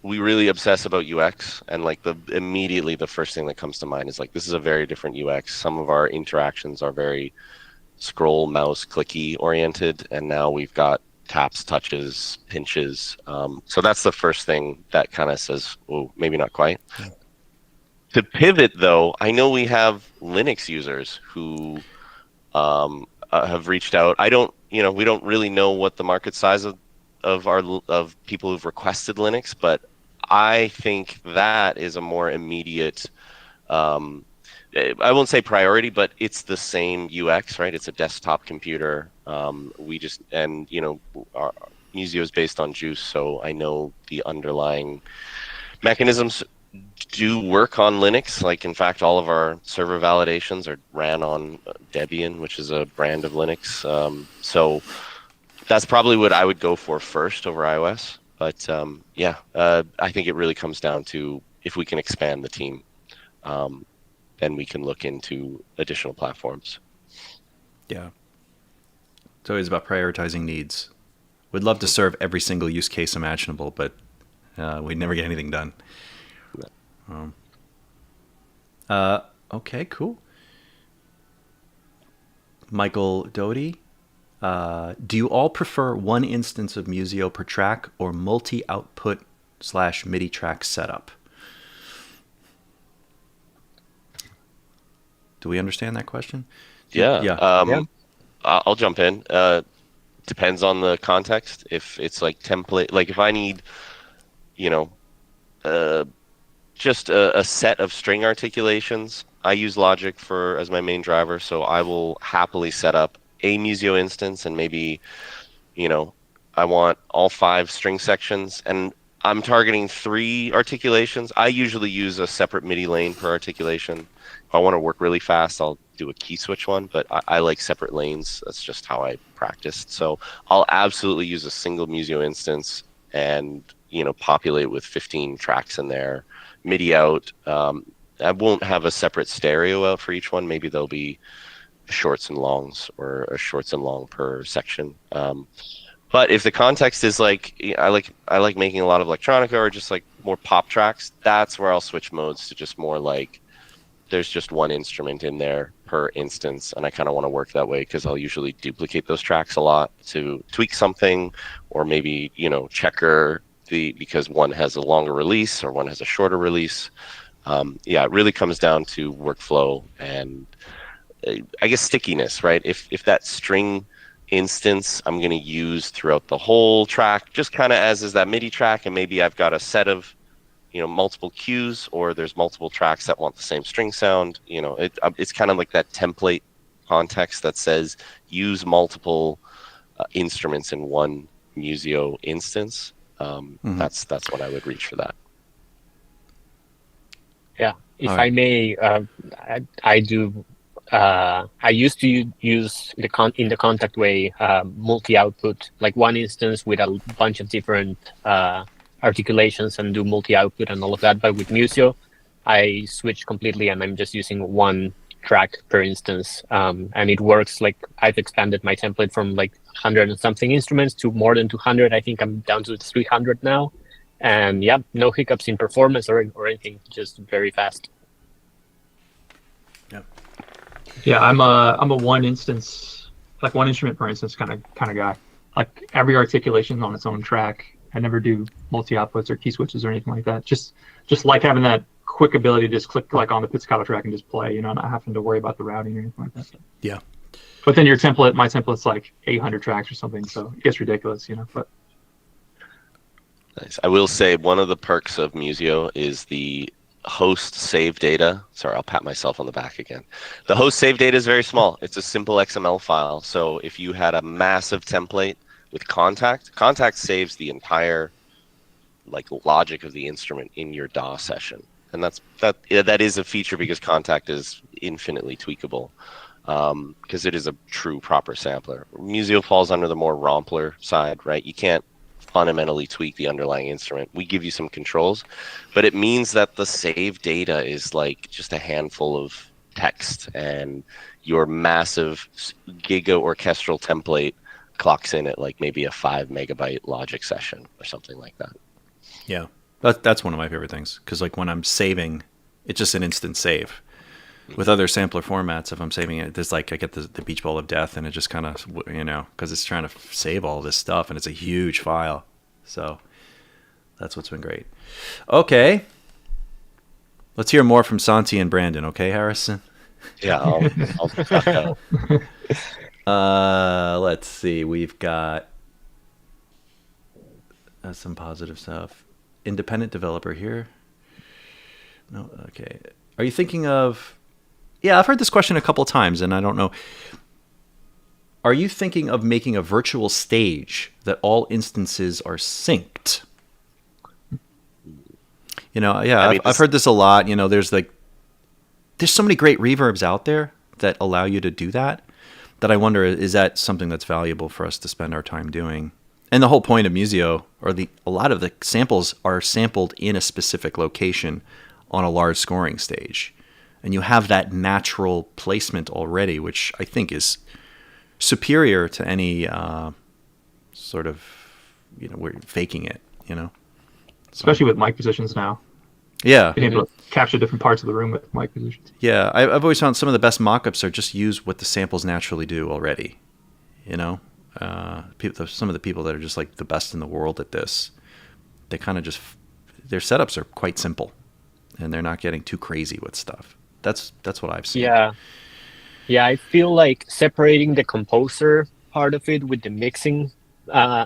we really obsess about UX, and like immediately the first thing that comes to mind is like, this is a very different UX. Some of our interactions are very scroll, mouse, clicky oriented, and now we've got taps, touches, pinches. So that's the first thing that kind of says, oh, maybe not quite. Yeah. To pivot, though, I know we have Linux users who have reached out. We don't really know what the market size of people who've requested Linux, but I think that is a more immediate. I won't say priority, but it's the same UX, right? It's a desktop computer. Our Musio is based on Juice, so I know the underlying mechanisms do work on Linux. Like, in fact, all of our server validations are ran on Debian, which is a brand of Linux. So that's probably what I would go for first over iOS. But I think it really comes down to if we can expand the team, then we can look into additional platforms. Yeah. It's always about prioritizing needs. We'd love to serve every single use case imaginable, but we'd never get anything done. Okay, cool. Michael Doty, do you all prefer one instance of Musio per track or multi-output / MIDI track setup? Do we understand that question? Yeah. I'll jump in. Depends on the context. If it's like template, like if I need, just a set of string articulations, I use Logic as my main driver, so I will happily set up a Musio instance and maybe, I want all 5 string sections and I'm targeting 3 articulations. I usually use a separate MIDI lane per articulation. If I want to work really fast, I'll do a key switch one, but I like separate lanes. That's just how I practiced. So I'll absolutely use a single Musio instance and, populate with 15 tracks in there. MIDI out. I won't have a separate stereo out for each one. Maybe there'll be shorts and longs, or a shorts and long per section. But if the context is like, I like making a lot of electronica or just like more pop tracks, that's where I'll switch modes to just more like there's just one instrument in there per instance, and I kind of want to work that way because I'll usually duplicate those tracks a lot to tweak something, or maybe checker because one has a longer release or one has a shorter release. Yeah, it really comes down to workflow and I guess stickiness, right? If that string instance I'm going to use throughout the whole track, just kind of as is that MIDI track, and maybe I've got a set of multiple cues, or there's multiple tracks that want the same string sound. It's kind of like that template context that says use multiple instruments in one Musio instance. That's what I would reach for that. Yeah, if I may, I do. I used to use in the contact way multi-output, like one instance with a bunch of different articulations and do multi-output and all of that. But with Musio, I switched completely and I'm just using one track per instance. And it works. Like I've expanded my template from like 100 and something instruments to more than 200. I think I'm down to 300 now. And yeah, no hiccups in performance or anything, just very fast. Yeah, I'm a one instance, like one instrument per instance kind of guy. Like every articulation on its own track. I never do multi outputs or key switches or anything like that. Just like having that quick ability to just click like on the pizzicato track and just play. Not having to worry about the routing or anything like that. Yeah. But then my template's like 800 tracks or something, so it gets ridiculous. But nice. I will say one of the perks of Musio is the host save data. Sorry, I'll pat myself on the back again. The host save data is very small. It's a simple XML file. So if you had a massive template with contact saves the entire like logic of the instrument in your DAW session, and that is a feature because contact is infinitely tweakable because it is a true proper sampler. Musio falls under the more rompler side, right? You can't fundamentally tweak the underlying instrument. We give you some controls, but it means that the save data is like just a handful of text, and your massive giga orchestral template clocks in at like maybe a 5 megabyte logic session or something like that. Yeah, that's one of my favorite things, because like when I'm saving, it's just an instant save. With other sampler formats, if I'm saving it, there's like I get the beach ball of death, and it just kind of because it's trying to save all this stuff, and it's a huge file. So that's what's been great. Okay, let's hear more from Santi and Brandon. Okay, Harrison. Yeah, I'll talk out. Let's see. We've got some positive stuff. Independent developer here. No, okay. Are you thinking of? Yeah, I've heard this question a couple times, and I don't know. Are you thinking of making a virtual stage that all instances are synced? Yeah, I've heard this a lot. There's so many great reverbs out there that allow you to do that I wonder, is that something that's valuable for us to spend our time doing? And the whole point of Musio, a lot of the samples are sampled in a specific location on a large scoring stage. And you have that natural placement already, which I think is superior to any sort of, we're faking it, especially with mic positions now. Yeah. Being able to capture different parts of the room with mic positions. Yeah, I've always found some of the best mock-ups are just use what the samples naturally do already. Some of the people that are just like the best in the world at this, they kind of just, their setups are quite simple, and they're not getting too crazy with stuff. That's what I've seen. Yeah, I feel like separating the composer part of it with the mixing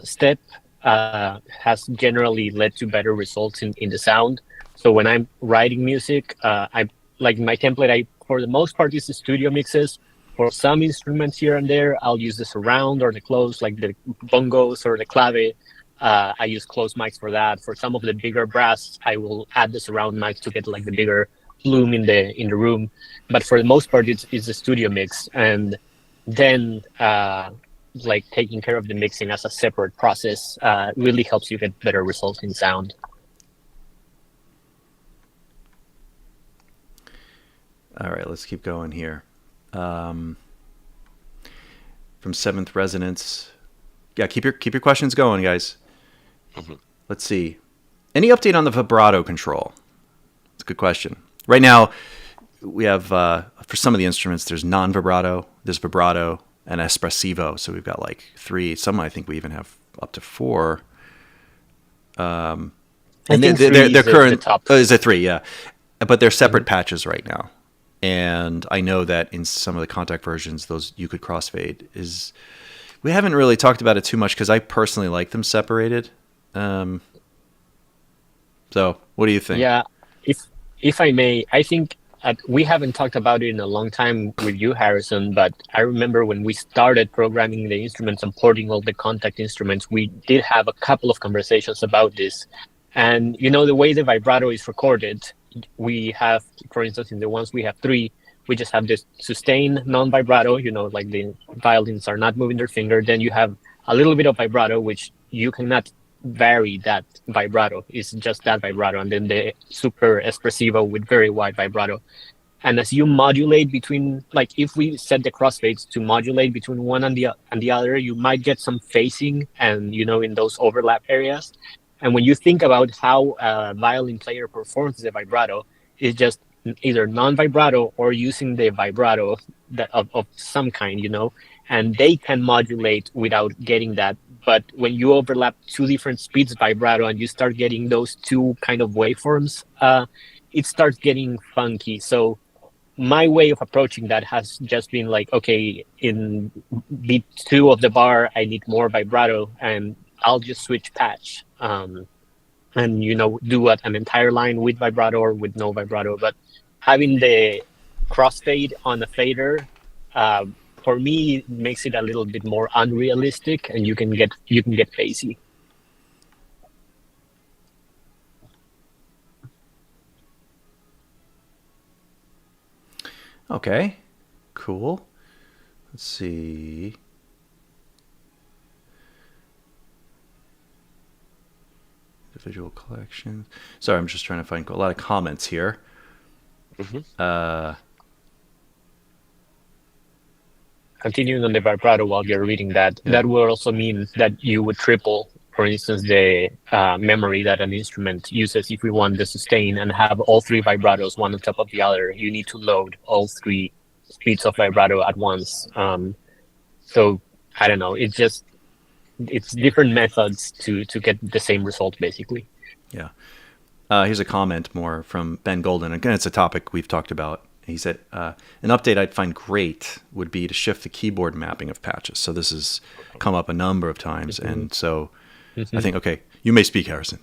step has generally led to better results in the sound. So when I'm writing music, I like my template. For the most part, use the studio mixes. For some instruments here and there, I'll use the surround or the close, like the bongos or the clave. I use close mics for that. For some of the bigger brass, I will add the surround mics to get like the bigger plume in the room. But for the most part, it's a studio mix, and then like taking care of the mixing as a separate process really helps you get better results in sound. All right, let's keep going here. From Seventh Resonance. Yeah, keep your questions going, guys. Mm-hmm. Let's see. Any update on the vibrato control? It's a good question. Right now, we have for some of the instruments, there's non-vibrato, there's vibrato, and espressivo. So we've got like 3. Some I think we even have up to 4. I And think they're 3 is the current. top. Is it 3? Yeah, but they're separate patches right now. And I know that in some of the contact versions, those you could crossfade. We haven't really talked about it too much because I personally like them separated. So, what do you think? Yeah, if I may, I think we haven't talked about it in a long time with you, Harrison. But I remember when we started programming the instruments and porting all the contact instruments, we did have a couple of conversations about this. And the way the vibrato is recorded, we have, for instance, in the ones we have 3, we just have this sustained non-vibrato. Like the violins are not moving their finger. Then you have a little bit of vibrato, which you cannot vary that vibrato. It's just that vibrato, and then the super espressivo with very wide vibrato. And as you modulate between, like if we set the crossfades to modulate between one and the other, you might get some phasing, and in those overlap areas. And when you think about how a violin player performs the vibrato, it's just either non-vibrato or using the vibrato of some kind, and they can modulate without getting that. But when you overlap 2 different speeds vibrato and you start getting those 2 kind of waveforms, it starts getting funky. So my way of approaching that has just been like, okay, in beat 2 of the bar, I need more vibrato, and I'll just switch patch. And do an entire line with vibrato or with no vibrato. But having the crossfade on the fader, for me, makes it a little bit more unrealistic, and you can get phasey. Okay, cool. Let's see. Individual collections. Sorry, I'm just trying to find a lot of comments here. Continuing on the vibrato while you're reading that, that will also mean that you would triple, for instance, the memory that an instrument uses. If we want the sustain and have all 3 vibratos one on top of the other, you need to load all 3 speeds of vibrato at once. So I don't know. It's different methods to get the same result, basically. Yeah. Here's a comment more from Ben Golden. Again, it's a topic we've talked about. He said, an update I'd find great would be to shift the keyboard mapping of patches. So this has come up a number of times. And so I think, okay, you may speak, Harrison.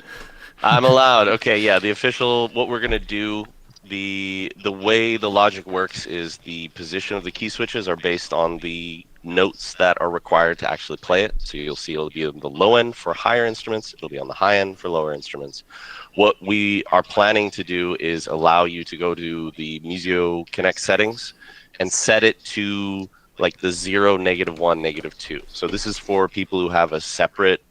I'm allowed. Okay, yeah, what we're going to do, the way the logic works is the position of the key switches are based on the notes that are required to actually play it. So you'll see it'll be on the low end for higher instruments, it'll be on the high end for lower instruments. What we are planning to do is allow you to go to the Musio Connect settings and set it to like the 0, -1, -2. So this is for people who have a separate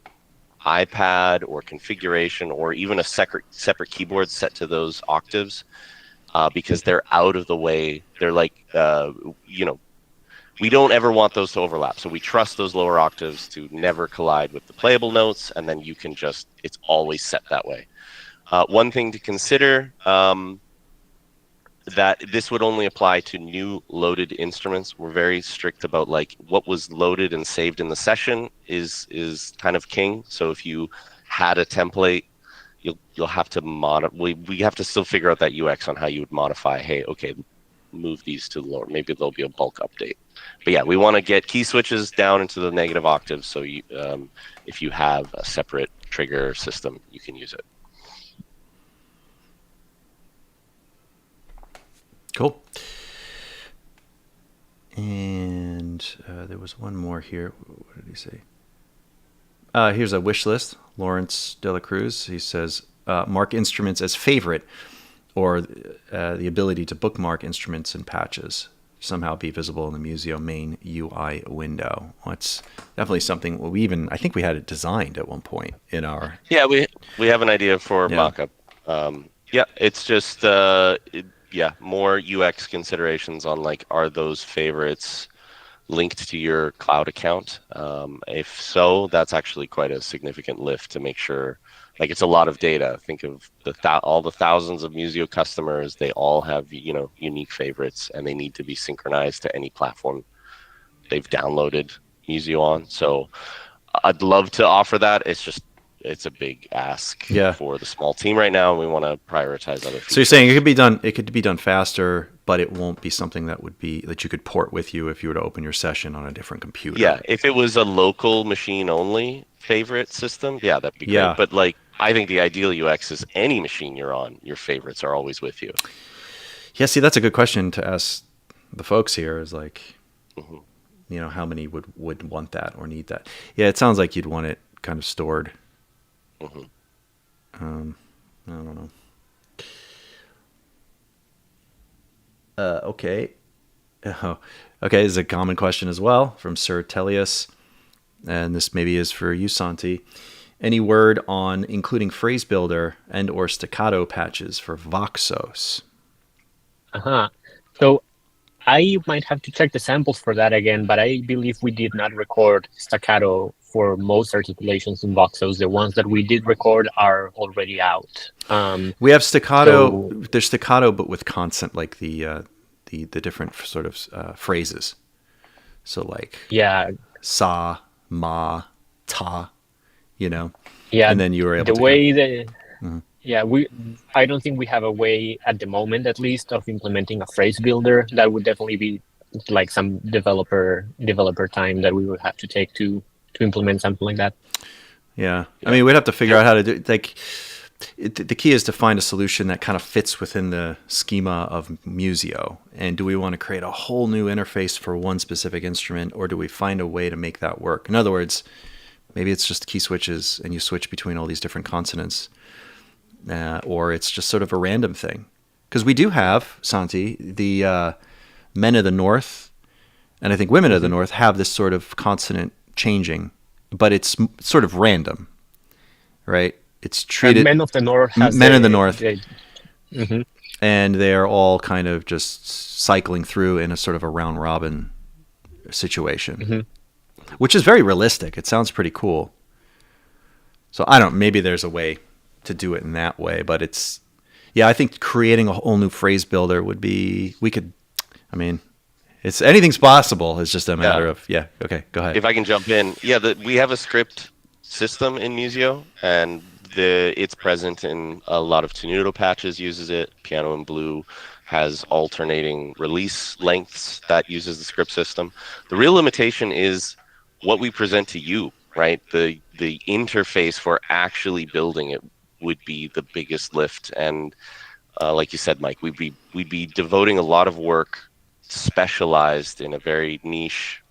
iPad or configuration or even a separate keyboard set to those octaves, because they're out of the way. They're like, we don't ever want those to overlap. So we trust those lower octaves to never collide with the playable notes, and then you can it's always set that way. One thing to consider, that this would only apply to new loaded instruments. We're very strict about like what was loaded and saved in the session is kind of king. So if you had a template, you'll have to we have to still figure out that UX on how you would modify. Hey, okay, move these to the lower. Maybe there'll be a bulk update. But yeah, we want to get key switches down into the negative octaves. So you, if you have a separate trigger system, you can use it. Cool. And there was one more here. What did he say? Here's a wish list. Lawrence De La Cruz. He says, mark instruments as favorite, or the ability to bookmark instruments and patches somehow be visible in the Musio main UI window. Well, it's definitely something I think we had it designed at one point in our... Yeah, we have an idea for mockup. Yeah, it's just... more UX considerations on like, are those favorites linked to your cloud account. If so, that's actually quite a significant lift to make sure. Like, it's a lot of data. Think of all the thousands of Musio customers. They all have, unique favorites, and they need to be synchronized to any platform they've downloaded Musio on. So I'd love to offer that. It's a big ask for the small team right now. And we want to prioritize other features. So you're saying it could be done faster, but it won't be something that you could port with you if you were to open your session on a different computer. Yeah, if it was a local machine only favorite system, yeah, that'd be great. But like, I think the ideal UX is any machine you're on, your favorites are always with you. Yeah, see, that's a good question to ask the folks here. Is like, how many would want that or need that? Yeah, it sounds like you'd want it kind of stored. I don't know. Okay. Okay, this is a common question as well from Sir Tellius, and this maybe is for you, Santi. Any word on including phrase builder and or staccato patches for Voxos? So I might have to check the samples for that again, but I believe we did not record staccato for most articulations in Voxos. The ones that we did record are already out. We have staccato. There's staccato, but with consonant, like the different sort of phrases. So like sa, ma, ta, Yeah. And then you were able to I don't think we have a way at the moment, at least, of implementing a phrase builder. That would definitely be like some developer time that we would have to take to implement something like that. Yeah. I mean, we'd have to figure out how to do it. Like, the key is to find a solution that kind of fits within the schema of Musio. And do we want to create a whole new interface for one specific instrument, or do we find a way to make that work? In other words, maybe it's just key switches and you switch between all these different consonants, or it's just sort of a random thing. Because we do have, Santi, the men of the North, and I think women of the North have this sort of consonant changing, but it's sort of random, right? It's treated. And Men of the North. And they're all kind of just cycling through in a sort of a round robin situation, which is very realistic. It sounds pretty cool. So maybe there's a way to do it in that way, but I think creating a whole new phrase builder anything's possible. It's just a matter of, okay, go ahead. If I can jump in. We have a script system in Musio, and it's present in a lot of Tenuto patches, uses it. Piano in Blue has alternating release lengths that uses the script system. The real limitation is what we present to you, right? The interface for actually building it would be the biggest lift. And like you said, Mike, we'd be devoting a lot of work specialized in a very niche,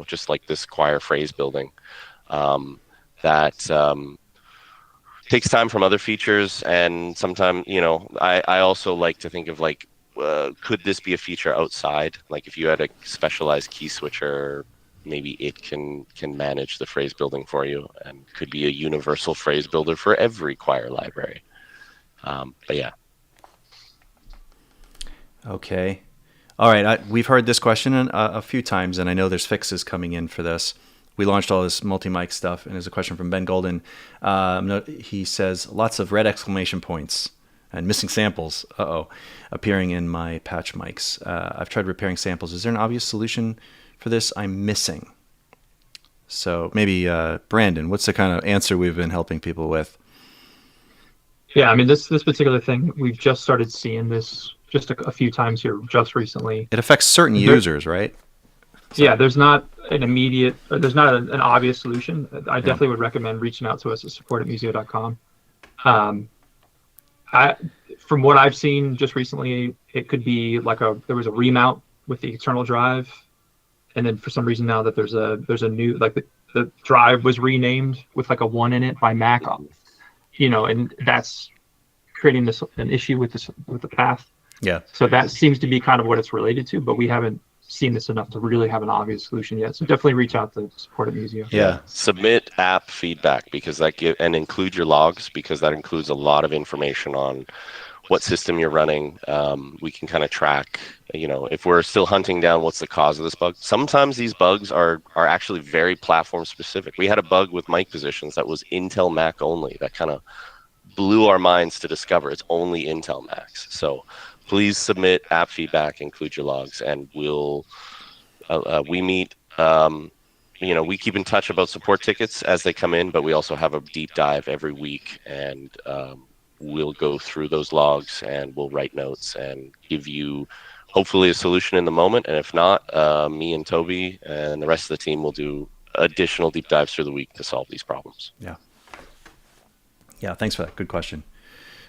just like this choir phrase building, that takes time from other features. And sometimes, I also like to think of like, could this be a feature outside? Like if you had a specialized key switcher, maybe it can manage the phrase building for you, and could be a universal phrase builder for every choir library. But yeah. Okay. All right. We've heard this question a few times, and I know there's fixes coming in for this. We launched all this multi-mic stuff, and there's a question from Ben Golden. He says, lots of red exclamation points and missing samples, appearing in my patch mics. I've tried repairing samples. Is there an obvious solution for this I'm missing? So maybe, Brandon, what's the kind of answer we've been helping people with? Yeah, I mean, this particular thing, we've just started seeing this just a few times here just recently. It affects certain users, right? So. Yeah, there's not an immediate, there's not an obvious solution. I definitely would recommend reaching out to us at support@musio.com. From what I've seen just recently, it could be like there was a remount with the external drive, and then for some reason now that there's a new, like the drive was renamed with like a 1 in it by Mac, and that's creating an issue with the path. Yeah. So that seems to be kind of what it's related to, but we haven't seen this enough to really have an obvious solution yet. So definitely reach out to support@Musio. Yeah. Submit app feedback, because and include your logs, because that includes a lot of information on what system you're running. We can kind of track, if we're still hunting down what's the cause of this bug. Sometimes these bugs are actually very platform specific. We had a bug with mic positions that was Intel Mac only. That kind of blew our minds to discover it's only Intel Macs. So please submit app feedback, include your logs, and we meet. We keep in touch about support tickets as they come in, but we also have a deep dive every week, and we'll go through those logs and we'll write notes and give you hopefully a solution in the moment. And if not, me and Toby and the rest of the team will do additional deep dives through the week to solve these problems. Yeah, thanks for that. Good question.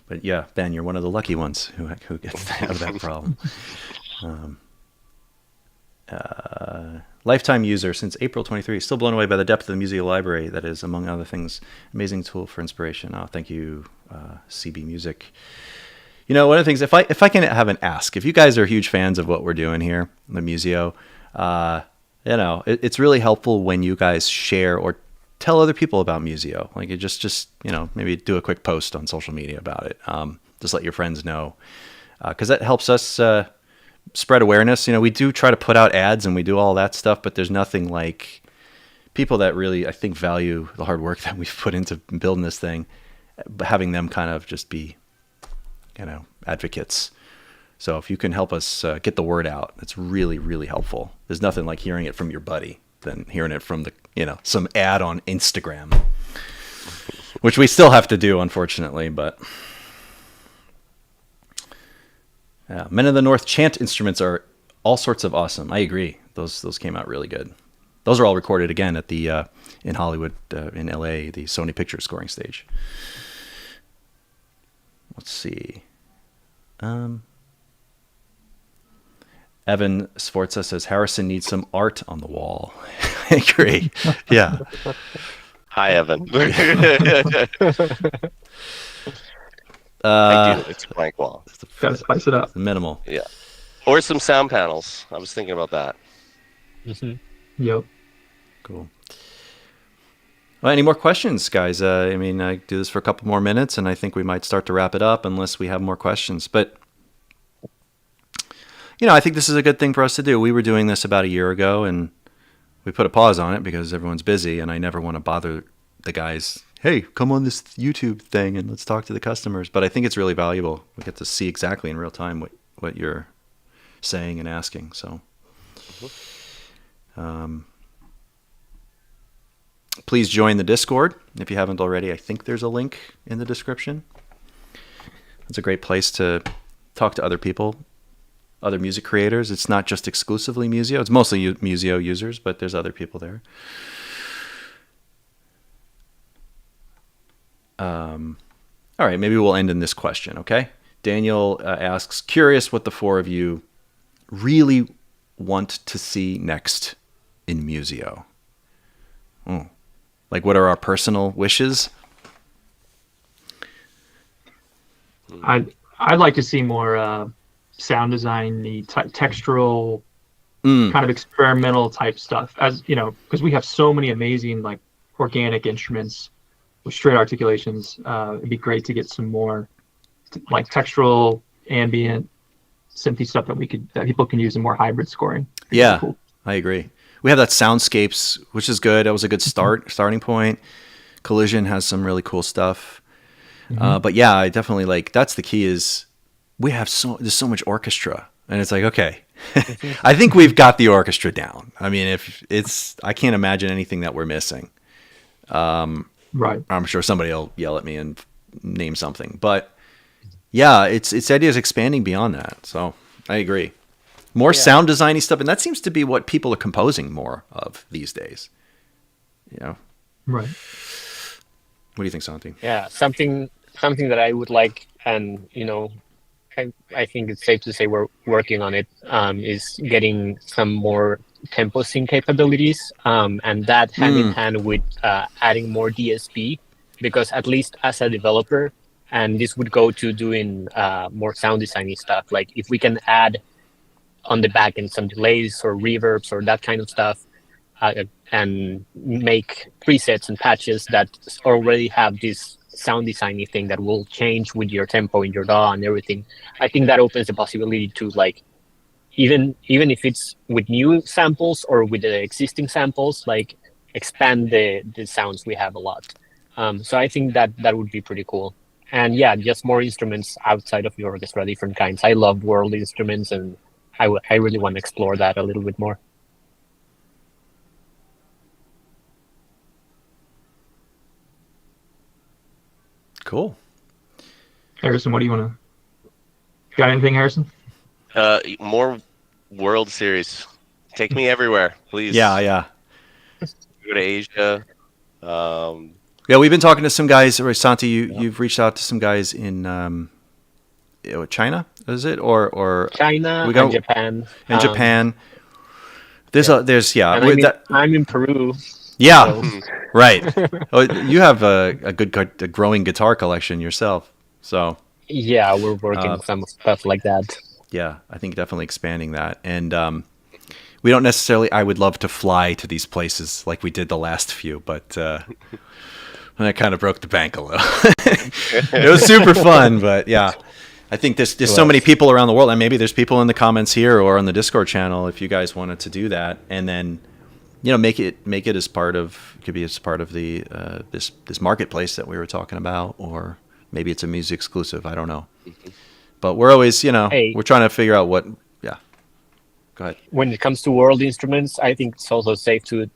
But yeah, Ben, you're one of the lucky ones who gets to have that problem. Lifetime user since April 23. Still blown away by the depth of the Musio library. That is, among other things, amazing tool for inspiration. Oh, thank you, CB Music. One of the things, if I can have an ask, if you guys are huge fans of what we're doing here, the Musio, it's really helpful when you guys share or tell other people about Musio. Like, you just maybe do a quick post on social media about it. Just let your friends know, because that helps us spread awareness. We do try to put out ads and we do all that stuff, but there's nothing like people that really, I think, value the hard work that we've put into building this thing, but having them kind of just be, advocates. So if you can help us get the word out, it's really, really helpful. There's nothing like hearing it from your buddy than hearing it from some ad on Instagram, which we still have to do, unfortunately, but Men of the North chant instruments are all sorts of awesome. I agree. Those came out really good. Those are all recorded again at the in Hollywood, in LA, the Sony Pictures scoring stage. Let's see. Evan Sforza says Harrison needs some art on the wall. I agree. Yeah. Hi, Evan. I do. It's a blank wall. Gotta spice it up. Minimal. Yeah. Or some sound panels. I was thinking about that. Mm-hmm. Yep. Cool. Well, any more questions, guys? I do this for a couple more minutes, and I think we might start to wrap it up unless we have more questions. But, I think this is a good thing for us to do. We were doing this about a year ago, and we put a pause on it because everyone's busy, and I never want to bother the guys. Hey, come on this YouTube thing and let's talk to the customers. But I think it's really valuable. We get to see exactly in real time what you're saying and asking. So, please join the Discord if you haven't already. I think there's a link in the description. It's a great place to talk to other people, other music creators. It's not just exclusively Musio. It's mostly Musio users, but there's other people there. All right, maybe we'll end in this question, okay? Daniel asks, curious what the four of you really want to see next in Musio. Like, what are our personal wishes? I'd like to see more sound design, the textural, kind of experimental type stuff. As because we have so many amazing organic instruments with straight articulations. It'd be great to get some more textural, ambient, synthy stuff that people can use in more hybrid scoring. Yeah, cool. I agree. We have that Soundscapes, which is good. That was a good starting point. Collision has some really cool stuff. But yeah, I definitely that's the key is there's so much orchestra, and it's like, okay, I think we've got the orchestra down. I can't imagine anything that we're missing. Right. I'm sure somebody will yell at me and name something, but yeah, its idea is expanding beyond that. So I agree. More sound designy stuff, and that seems to be what people are composing more of these days. Right. What do you think, Santi? Yeah, something that I would like, and I think it's safe to say we're working on it, is getting some more tempo sync capabilities, and that hand in hand with adding more DSP, because at least as a developer, and this would go to doing more sound designy stuff, like if we can add on the back end some delays or reverbs or that kind of stuff, and make presets and patches that already have this sound designy thing that will change with your tempo in your DAW and everything. I think that opens the possibility to like even if it's with new samples or with the existing samples, like expand the sounds we have a lot. So I think that would be pretty cool. And yeah, just more instruments outside of the orchestra, different kinds. I love world instruments, and I really want to explore that a little bit more. Cool. Harrison, what do you want to? Got anything, Harrison? More World Series. Take me everywhere, please. Yeah. Go to Asia. Yeah, we've been talking to some guys. Santi, you've reached out to some guys in China, is it, or China and Japan. And Japan. There's I'm in Peru. Yeah, so. Right. Oh, you have a growing guitar collection yourself, so. Yeah, we're working on some stuff like that. Yeah, I think definitely expanding that, and we don't necessarily. I would love to fly to these places like we did the last few, but. And I kind of broke the bank a little. It was super fun, but yeah, I think there's so many people around the world, and maybe there's people in the comments here or on the Discord channel if you guys wanted to do that, and then make it as part of the this marketplace that we were talking about, or maybe it's a music exclusive. I don't know, but we're always we're trying to figure out what. Yeah, go ahead. When it comes to world instruments, I think it's also safe to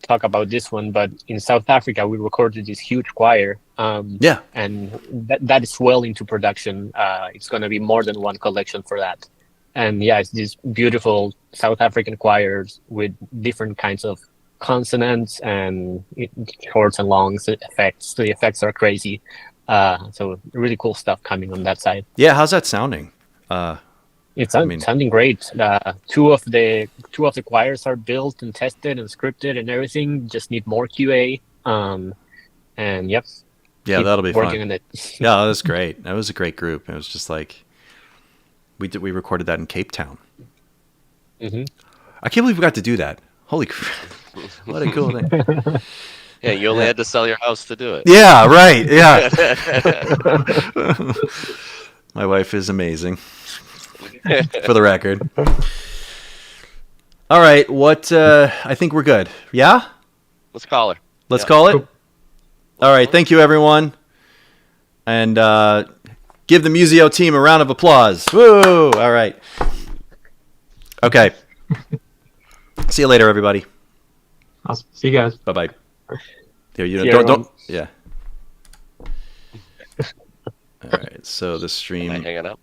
talk about this one, but in South Africa we recorded this huge choir, and that is well into production. It's going to be more than one collection for that, and yeah, it's these beautiful South African choirs with different kinds of consonants and shorts and longs effects. The effects are crazy, so really cool stuff coming on that side. Yeah, how's that sounding? It's sounding great. Two of the choirs are built and tested and scripted and everything. Just need more QA. And yep. Yeah, that'll be working fun. on it. Yeah, that was great. That was a great group. It was just like we recorded that in Cape Town. Mm-hmm. I can't believe we got to do that. Holy crap! What a cool thing. Yeah, you only had to sell your house to do it. Yeah, right. Yeah. My wife is amazing. For the record. All right, I think we're good. Yeah? Let's call her. Let's call it? Cool. All right, thank you, everyone. And give the Musio team a round of applause. Woo! All right. Okay. See you later, everybody. Awesome. See you guys. Bye-bye. Here, don't. Yeah. All right, so the stream. Am I hanging up?